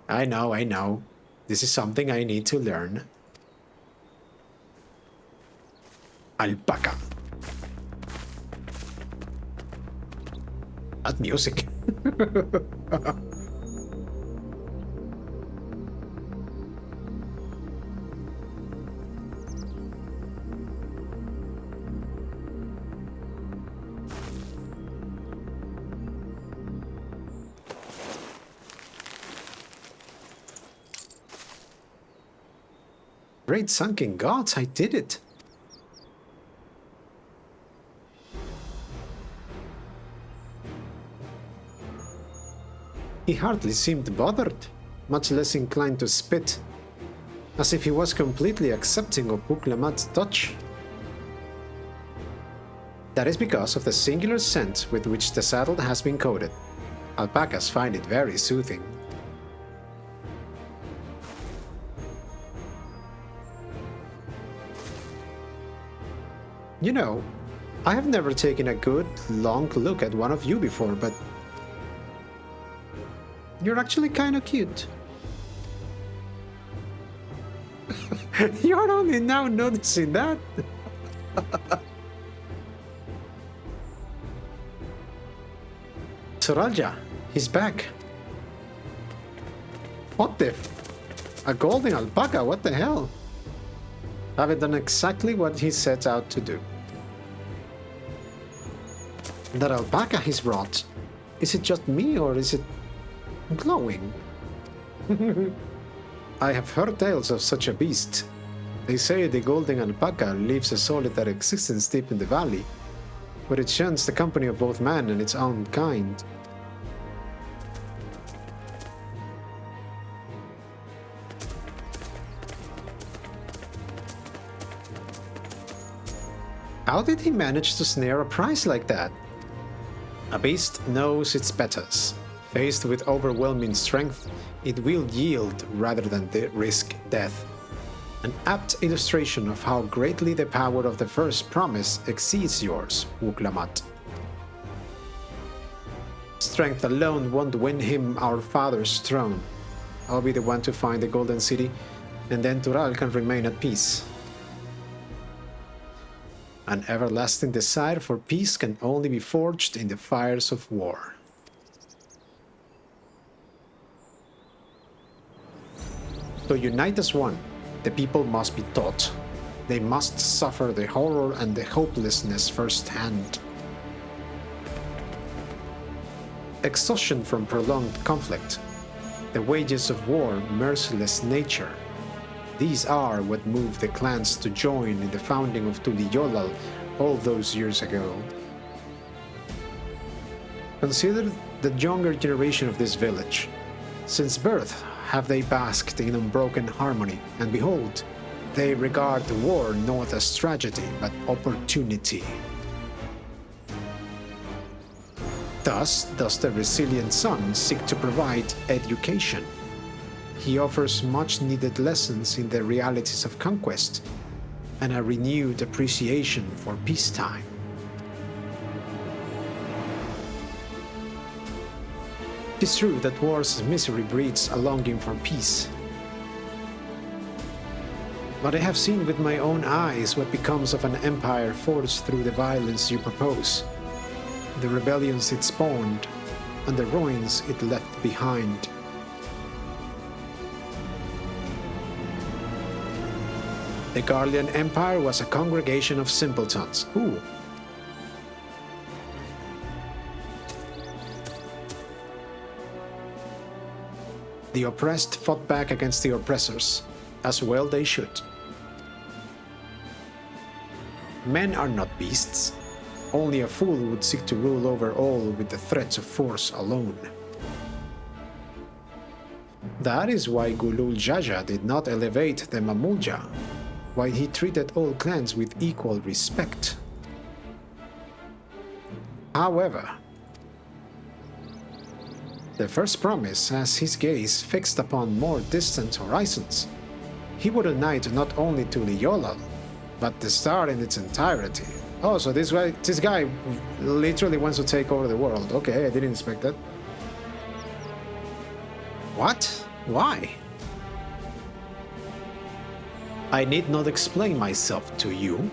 I know. This is something I need to learn. Alpaca. That music. Great sunken gods, I did it. He hardly seemed bothered, much less inclined to spit, as if he was completely accepting of Wuk Lamat's touch. That is because of the singular scent with which the saddle has been coated. Alpacas find it very soothing. You know, I have never taken a good, long look at one of you before, but you're actually kind of cute. You're only now noticing that? Zoraal Ja, he's back. What the a golden alpaca, what the hell? Have done exactly what he set out to do. That alpaca he's brought, is it just me or is it glowing? I have heard tales of such a beast. They say the golden alpaca lives a solitary existence deep in the valley, where it shuns the company of both man and its own kind. How did he manage to snare a prize like that? A beast knows its betters. Faced with overwhelming strength, it will yield rather than risk death. An apt illustration of how greatly the power of the first promise exceeds yours, Wuk Lamat. Strength alone won't win him our father's throne. I'll be the one to find the Golden City, and then Tural can remain at peace. An everlasting desire for peace can only be forged in the fires of war. To unite as one, the people must be taught. They must suffer the horror and the hopelessness firsthand. Exhaustion from prolonged conflict, the wages of war, merciless nature. These are what moved the clans to join in the founding of Tuliyolal all those years ago. Consider the younger generation of this village. Since birth have they basked in unbroken harmony, and behold, they regard the war not as tragedy, but opportunity. Thus does the resilient son seek to provide education. He offers much-needed lessons in the realities of conquest and a renewed appreciation for peacetime. It is true that war's misery breeds a longing for peace. But I have seen with my own eyes what becomes of an empire forged through the violence you propose, the rebellions it spawned, and the ruins it left behind. The Guardian Empire was a congregation of simpletons. Ooh. The oppressed fought back against the oppressors, as well they should. Men are not beasts. Only a fool would seek to rule over all with the threats of force alone. That is why Zoraal Ja did not elevate the Mamulja, why he treated all clans with equal respect. However, the first promise has his gaze fixed upon more distant horizons. He would unite not only to Liolal, but the star in its entirety. Oh, so this guy literally wants to take over the world. Okay, I didn't expect that. What? Why? I need not explain myself to you.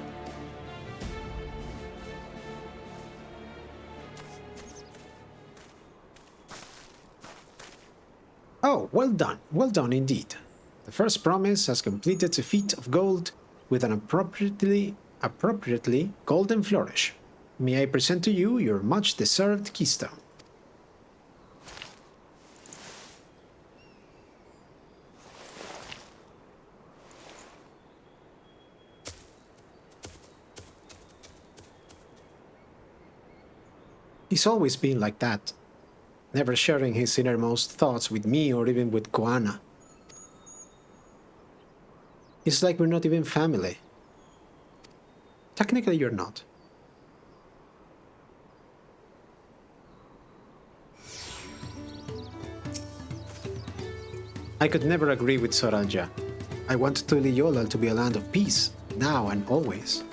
Oh, well done indeed. The first promise has completed a feat of gold with an appropriately golden flourish. May I present to you your much-deserved keystone. He's always been like that, never sharing his innermost thoughts with me or even with Koana. It's like we're not even family. Technically, you're not. I could never agree with Zoraal Ja. I want Liolal to be a land of peace, now and always.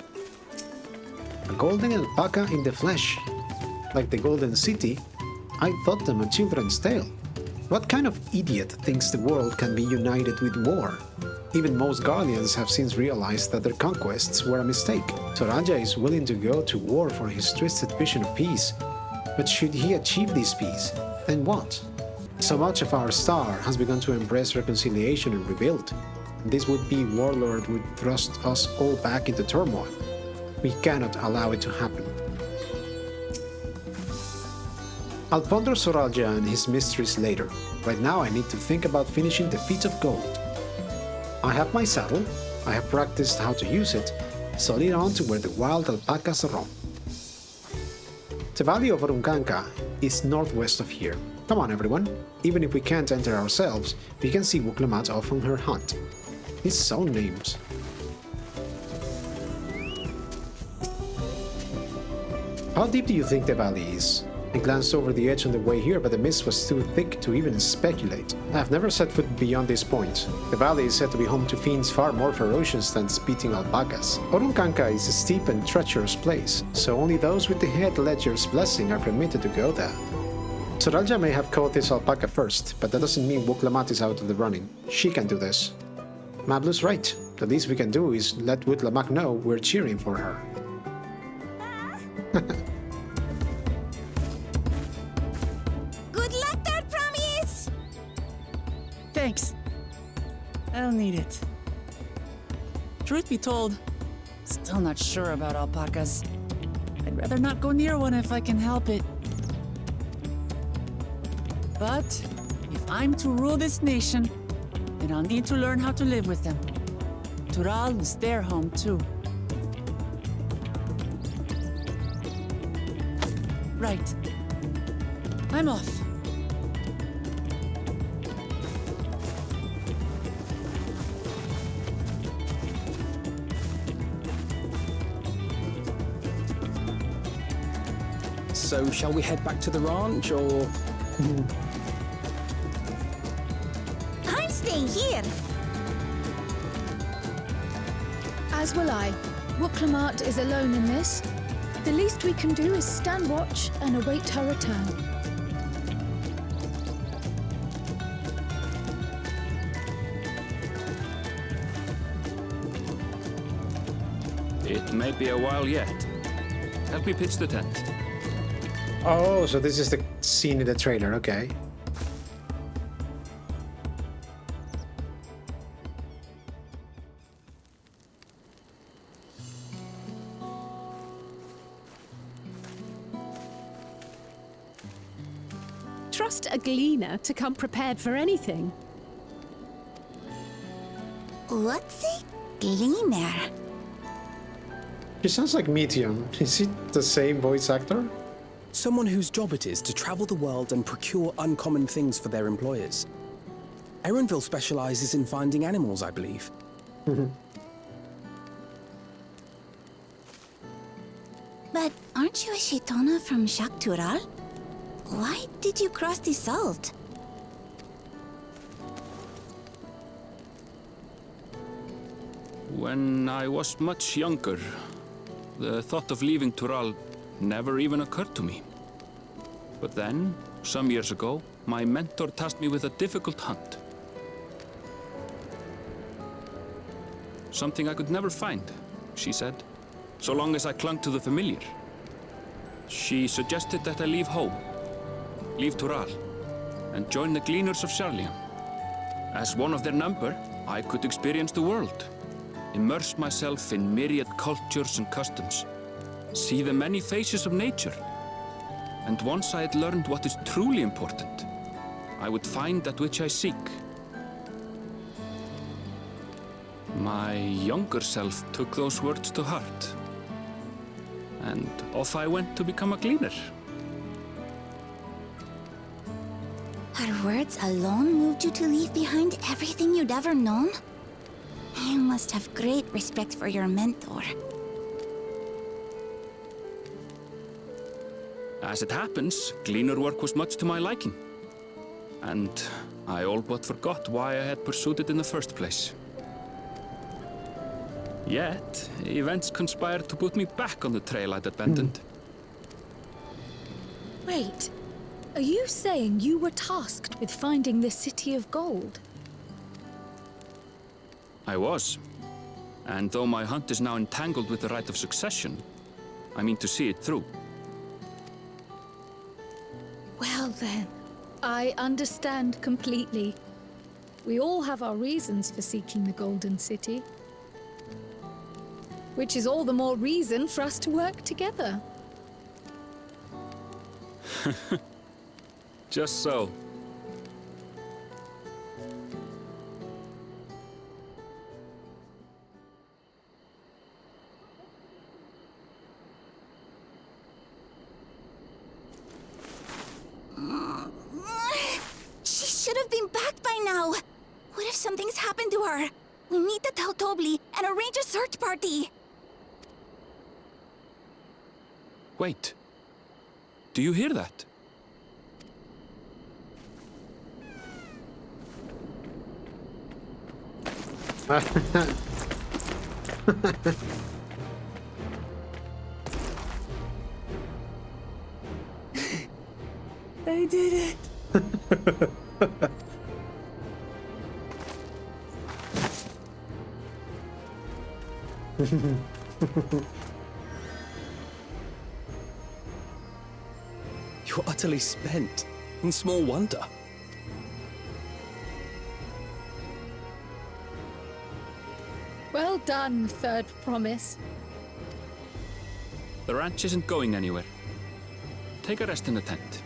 A golden alpaca in the flesh. Like the Golden City, I thought them a children's tale. What kind of idiot thinks the world can be united with war? Even most Guardians have since realized that their conquests were a mistake. Zoraal Ja is willing to go to war for his twisted vision of peace. But should he achieve this peace, then what? So much of our star has begun to embrace reconciliation and rebuild. And this would-be warlord would thrust us all back into turmoil. We cannot allow it to happen. I'll ponder Zoraal Ja and his mysteries later. Right now I need to think about finishing the feat of gold. I have my saddle, I have practiced how to use it, so lead on to where the wild alpacas roam. The valley of Urqopacha is northwest of here. Come on everyone, even if we can't enter ourselves, we can see Wuk Lamat off on her hunt. His own names. How deep do you think the valley is? I glanced over the edge on the way here, but the mist was too thick to even speculate. I've never set foot beyond this point. The valley is said to be home to fiends far more ferocious than spitting alpacas. Urqopacha is a steep and treacherous place, so only those with the head ledger's blessing are permitted to go there. Zoraal Ja may have caught this alpaca first, but that doesn't mean Wuk Lamat is out of the running. She can do this. Mablu's right. The least we can do is let Wuk Lamat know we're cheering for her. Thanks. I'll need it. Truth be told, still not sure about alpacas. I'd rather not go near one if I can help it. But if I'm to rule this nation, then I'll need to learn how to live with them. Tural is their home too. Right. I'm off. So, shall we head back to the ranch, or...? I'm staying here. As will I. Wuk Lamat is alone in this. The least we can do is stand watch and await her return. It may be a while yet. Help me pitch the tent. Oh, so this is the scene in the trailer, okay. trust a gleaner to come prepared for anything. What's a gleaner? She sounds like Medium. Is he the same voice actor? Someone whose job it is to travel the world and procure uncommon things for their employers. Erenville specializes in finding animals, I believe. But aren't you a Shaitana from Shaktural? Why did you cross the salt? When I was much younger, the thought of leaving Tural never even occurred to me. But then, some years ago, my mentor tasked me with a difficult hunt. Something I could never find, she said, so long as I clung to the familiar. She suggested that I leave home, leave Tural, and join the Gleaners of Sharlian. As one of their number, I could experience the world, immerse myself in myriad cultures and customs, see the many faces of nature. And once I had learned what is truly important, I would find that which I seek. My younger self took those words to heart, and off I went to become a gleaner. Her words alone moved you to leave behind everything you'd ever known? You must have great respect for your mentor. As it happens, gleaner work was much to my liking, and I all but forgot why I had pursued it in the first place. Yet, events conspired to put me back on the trail I'd abandoned. Wait, are you saying you were tasked with finding the City of Gold? I was. And though my hunt is now entangled with the Rite of Succession, I mean to see it through. Well then, I understand completely. We all have our reasons for seeking the Golden City. Which is all the more reason for us to work together. Just so. She should have been back by now. What if something's happened to her? We need to tell Gobli and arrange a search party. Wait. Do you hear that? I did it. You're utterly spent, and small wonder. Well done, Third Promise. The ranch isn't going anywhere. Take a rest in the tent.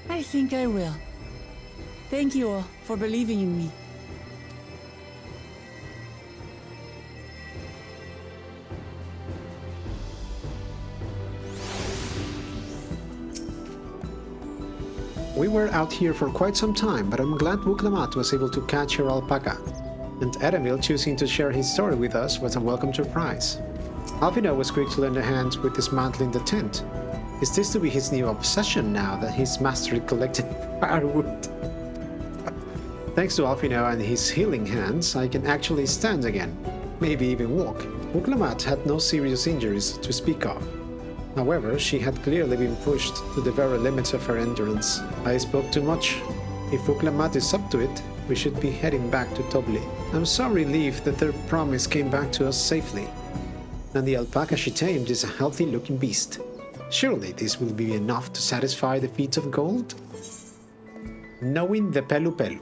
I think I will. Thank you all for believing in me. We were out here for quite some time, but I'm glad Wuk Lamat was able to catch her alpaca. And Erenville choosing to share his story with us was a welcome surprise. Alphinaud was quick to lend a hand with dismantling the tent. Is this to be his new obsession now that he's mastered collecting firewood? Thanks to Alphinaud and his healing hands, I can actually stand again, maybe even walk. Wuk Lamat had no serious injuries to speak of. However, she had clearly been pushed to the very limits of her endurance. I spoke too much. If Wuk Lamat is up to it, we should be heading back to Gobli. I'm so relieved that their promise came back to us safely. And the alpaca she tamed is a healthy-looking beast. Surely this will be enough to satisfy the feats of gold? Knowing the Pelu,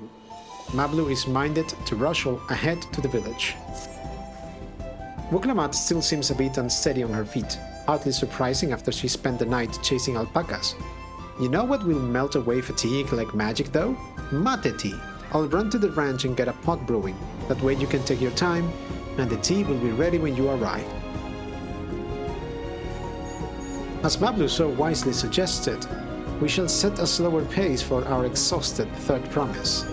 Mablu is minded to rush ahead to the village. Wuk Lamat still seems a bit unsteady on her feet. Oddly surprising after she spent the night chasing alpacas. You know what will melt away fatigue like magic though? Mate tea. I'll run to the ranch and get a pot brewing. That way you can take your time, and the tea will be ready when you arrive. As Mablu so wisely suggested, we shall set a slower pace for our exhausted third promise.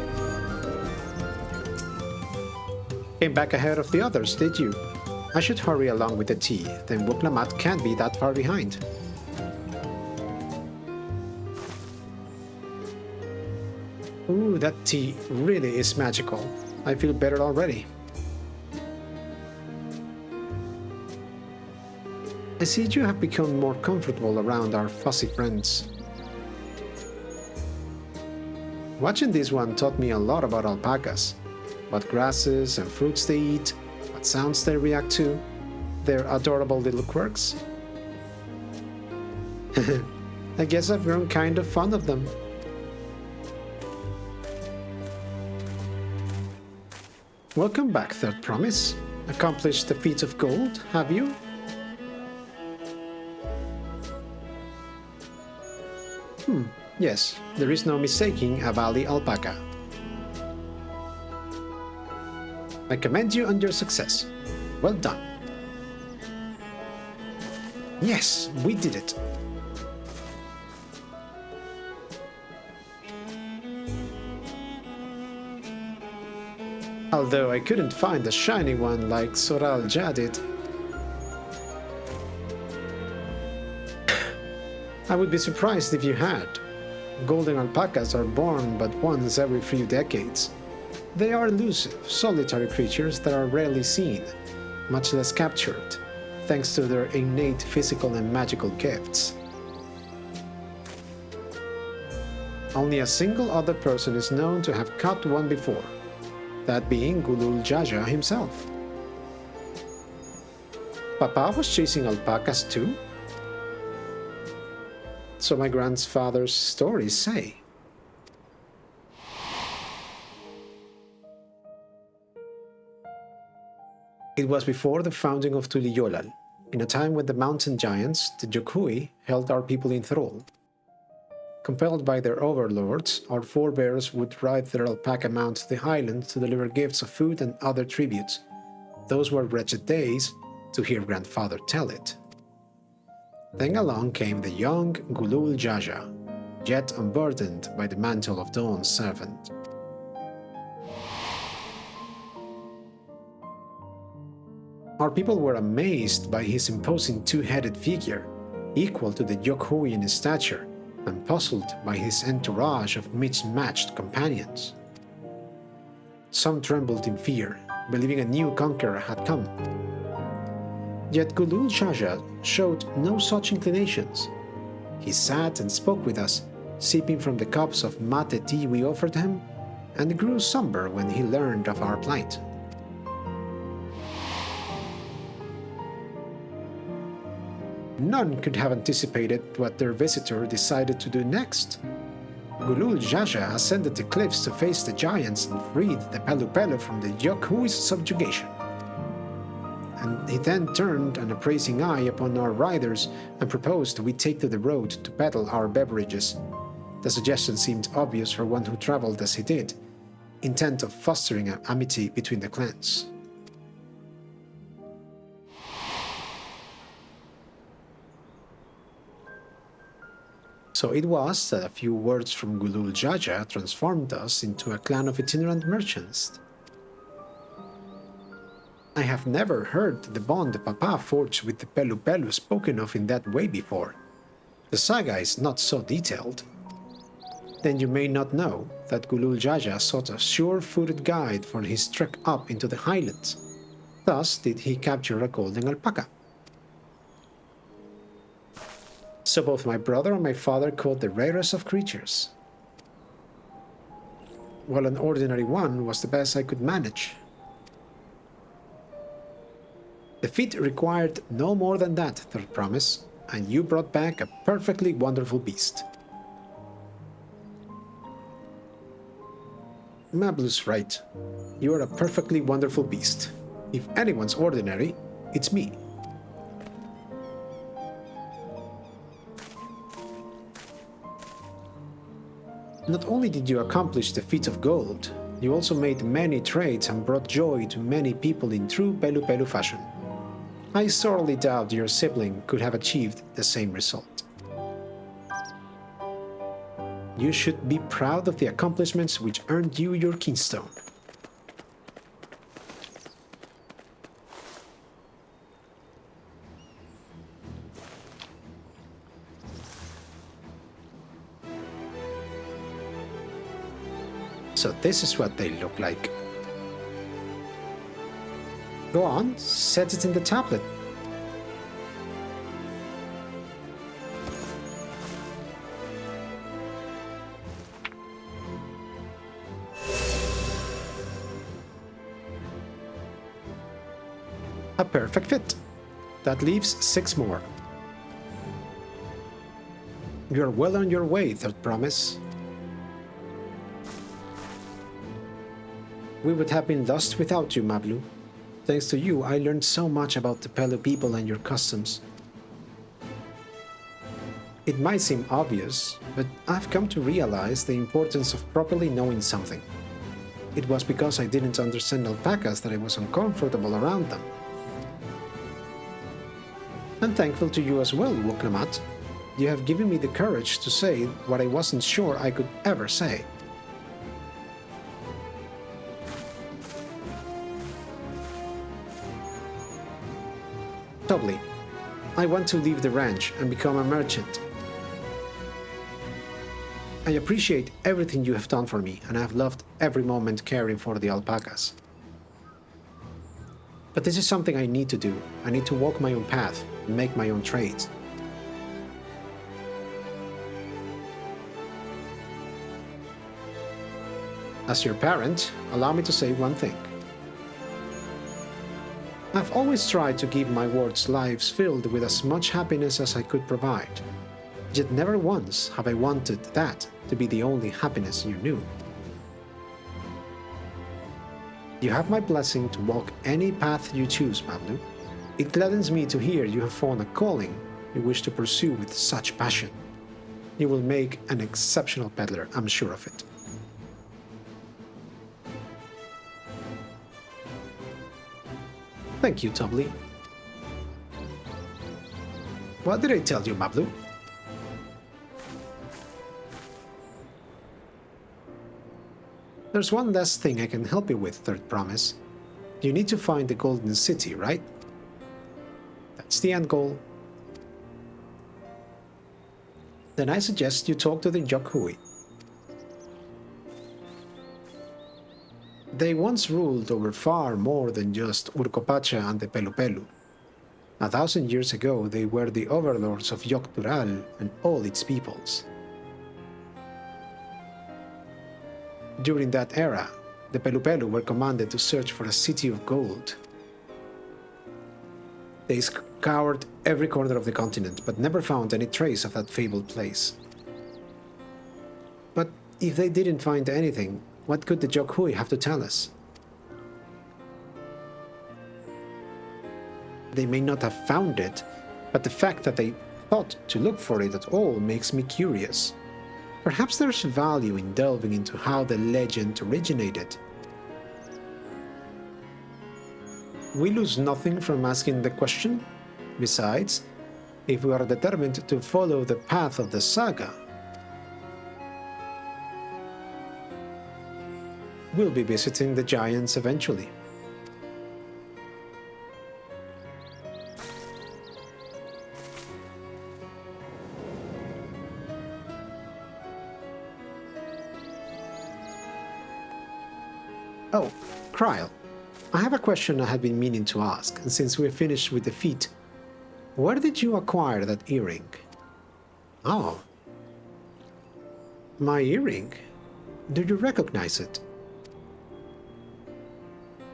Came back ahead of the others, did you? I should hurry along with the tea, then Wuk Lamat can't be that far behind. Ooh, that tea really is magical. I feel better already. I see you have become more comfortable around our fussy friends. Watching this one taught me a lot about alpacas. What grasses and fruits they eat, what sounds they react to, their adorable little quirks. I guess I've grown kind of fond of them. Welcome back, Third Promise. Accomplished the feat of gold, have you? Yes, there is no mistaking a valley alpaca. I commend you on your success. Well done. Yes, we did it. Although I couldn't find a shiny one like Zoraal Ja did. I would be surprised if you had. Golden alpacas are born but once every few decades. They are elusive, solitary creatures that are rarely seen, much less captured, thanks to their innate physical and magical gifts. Only a single other person is known to have caught one before, that being Zoraal Ja himself. Papa was chasing alpacas too? So my grandfather's stories say. It was before the founding of Tuliyolal, in a time when the mountain giants, the Yokhui, held our people in thrall. Compelled by their overlords, our forebears would ride their alpaca mounts to the highlands to deliver gifts of food and other tributes. Those were wretched days, to hear grandfather tell it. Then along came the young Zoraal Ja, yet unburdened by the mantle of Dawn's servant. Our people were amazed by his imposing two-headed figure, equal to the Yokhui in stature, and puzzled by his entourage of mismatched companions. Some trembled in fear, believing a new conqueror had come. Yet Zoraal Ja showed no such inclinations. He sat and spoke with us, sipping from the cups of mate tea we offered him, and grew somber when he learned of our plight. None could have anticipated what their visitor decided to do next. Zoraal Ja ascended the cliffs to face the giants and freed the Urqopacha from the Yokhui's subjugation. And he then turned an appraising eye upon our riders and proposed we take to the road to peddle our beverages. The suggestion seemed obvious for one who traveled as he did, intent of fostering amity between the clans. So it was that a few words from Zoraal Ja transformed us into a clan of itinerant merchants. I have never heard the bond Papa forged with the Urqopacha spoken of in that way before. The saga is not so detailed. Then you may not know that Zoraal Ja sought a sure-footed guide for his trek up into the highlands. Thus did he capture a golden alpaca. So both my brother and my father caught the rarest of creatures, while an ordinary one was the best I could manage. The feat required no more than that, Third Promise, and you brought back a perfectly wonderful beast. Mablu's right. You are a perfectly wonderful beast. If anyone's ordinary, it's me. Not only did you accomplish the feat of gold, you also made many trades and brought joy to many people in true Pelu fashion. I sorely doubt your sibling could have achieved the same result. You should be proud of the accomplishments which earned you your keystone. So this is what they look like. Go on, set it in the tablet. A perfect fit. That leaves 6 more. You're well on your way, Third Promise. We would have been lost without you, Mablu. Thanks to you, I learned so much about the Pelu people and your customs. It might seem obvious, but I've come to realize the importance of properly knowing something. It was because I didn't understand alpacas that I was uncomfortable around them. I'm thankful to you as well, Wuk Lamat. You have given me the courage to say what I wasn't sure I could ever say. Gobli, I want to leave the ranch and become a merchant. I appreciate everything you have done for me, and I have loved every moment caring for the alpacas. But this is something I need to do. I need to walk my own path and make my own trades. As your parent, allow me to say one thing. I've always tried to give my wards lives filled with as much happiness as I could provide, yet never once have I wanted that to be the only happiness you knew. You have my blessing to walk any path you choose, Mablu. It gladdens me to hear you have found a calling you wish to pursue with such passion. You will make an exceptional peddler, I'm sure of it. Thank you, Gobli. What did I tell you, Mablu? There's one last thing I can help you with, Third Promise. You need to find the Golden City, right? That's the end goal. Then I suggest you talk to the Yokhui. They once ruled over far more than just Urqopacha and the Pelu. 1,000 years ago, they were the overlords of Yogg-Tural and all its peoples. During that era, the Pelu were commanded to search for a city of gold. They scoured every corner of the continent, but never found any trace of that fabled place. But if they didn't find anything, what could the Yokhui have to tell us? They may not have found it, but the fact that they thought to look for it at all makes me curious. Perhaps there's value in delving into how the legend originated. We lose nothing from asking the question. Besides, if we are determined to follow the path of the saga, we'll be visiting the giants eventually. Oh, Kryl, I have a question I have been meaning to ask, and since we're finished with the feat, where did you acquire that earring? Oh. My earring? Do you recognize it?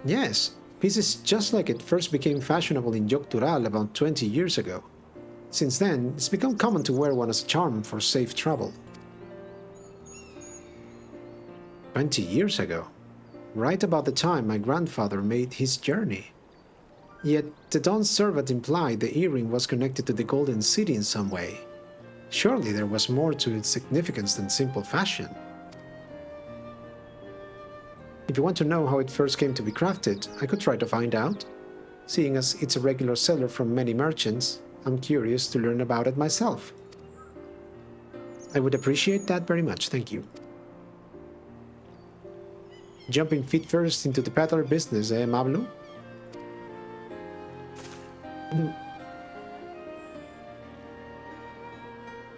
Yes, pieces just like it first became fashionable in Yogg-Tural about 20 years ago. Since then, it's become common to wear one as a charm for safe travel. 20 years ago? Right about the time my grandfather made his journey. Yet, the Dawn servant implied the earring was connected to the Golden City in some way. Surely there was more to its significance than simple fashion. If you want to know how it first came to be crafted, I could try to find out. Seeing as it's a regular seller from many merchants, I'm curious to learn about it myself. I would appreciate that very much, thank you. Jumping feet first into the peddler business, Mablu?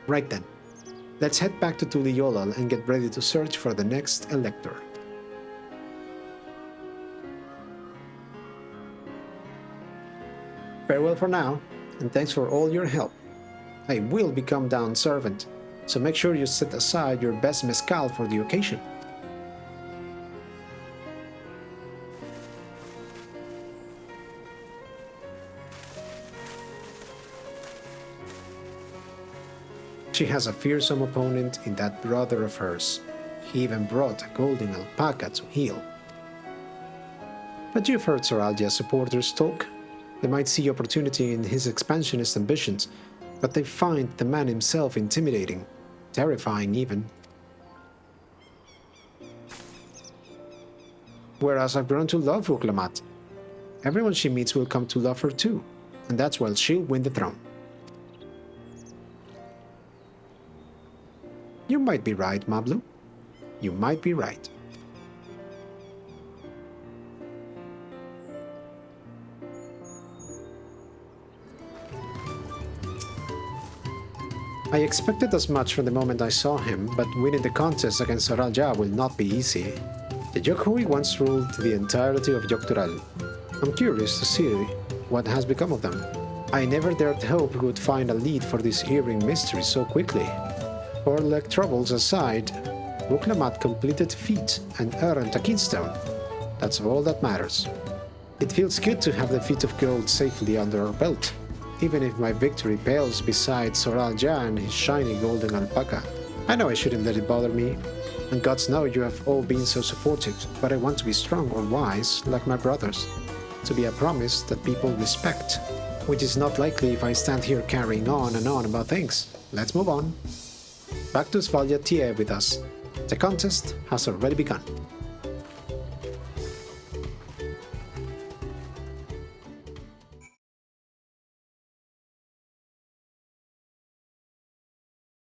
Right then. Let's head back to Tuliyollal and get ready to search for the next elector. Farewell for now, and thanks for all your help. I will become Dawn's servant, so make sure you set aside your best mezcal for the occasion. She has a fearsome opponent in that brother of hers. He even brought a golden alpaca to heal. But you've heard Zoraal Ja's supporters talk. They might see opportunity in his expansionist ambitions, but they find the man himself intimidating, terrifying even. Whereas I've grown to love Wuk Lamat. Everyone she meets will come to love her too, and that's why she'll win the throne. You might be right, Mablu. You might be right. I expected as much from the moment I saw him, but winning the contest against Zoraal Ja will not be easy. The Yokhui once ruled the entirety of Yoktural. I'm curious to see what has become of them. I never dared hope we would find a lead for this earring mystery so quickly. For leg troubles aside, Wuk Lamat completed the feat and earned a keystone. That's all that matters. It feels good to have the feet of gold safely under our belt, even if my victory pales beside Zoraal Ja and his shiny golden alpaca. I know I shouldn't let it bother me, and gods know you have all been so supportive, but I want to be strong or wise like my brothers, to be a promise that people respect, which is not likely if I stand here carrying on and on about things. Let's move on. Back to Zoraal Ja with us. The contest has already begun.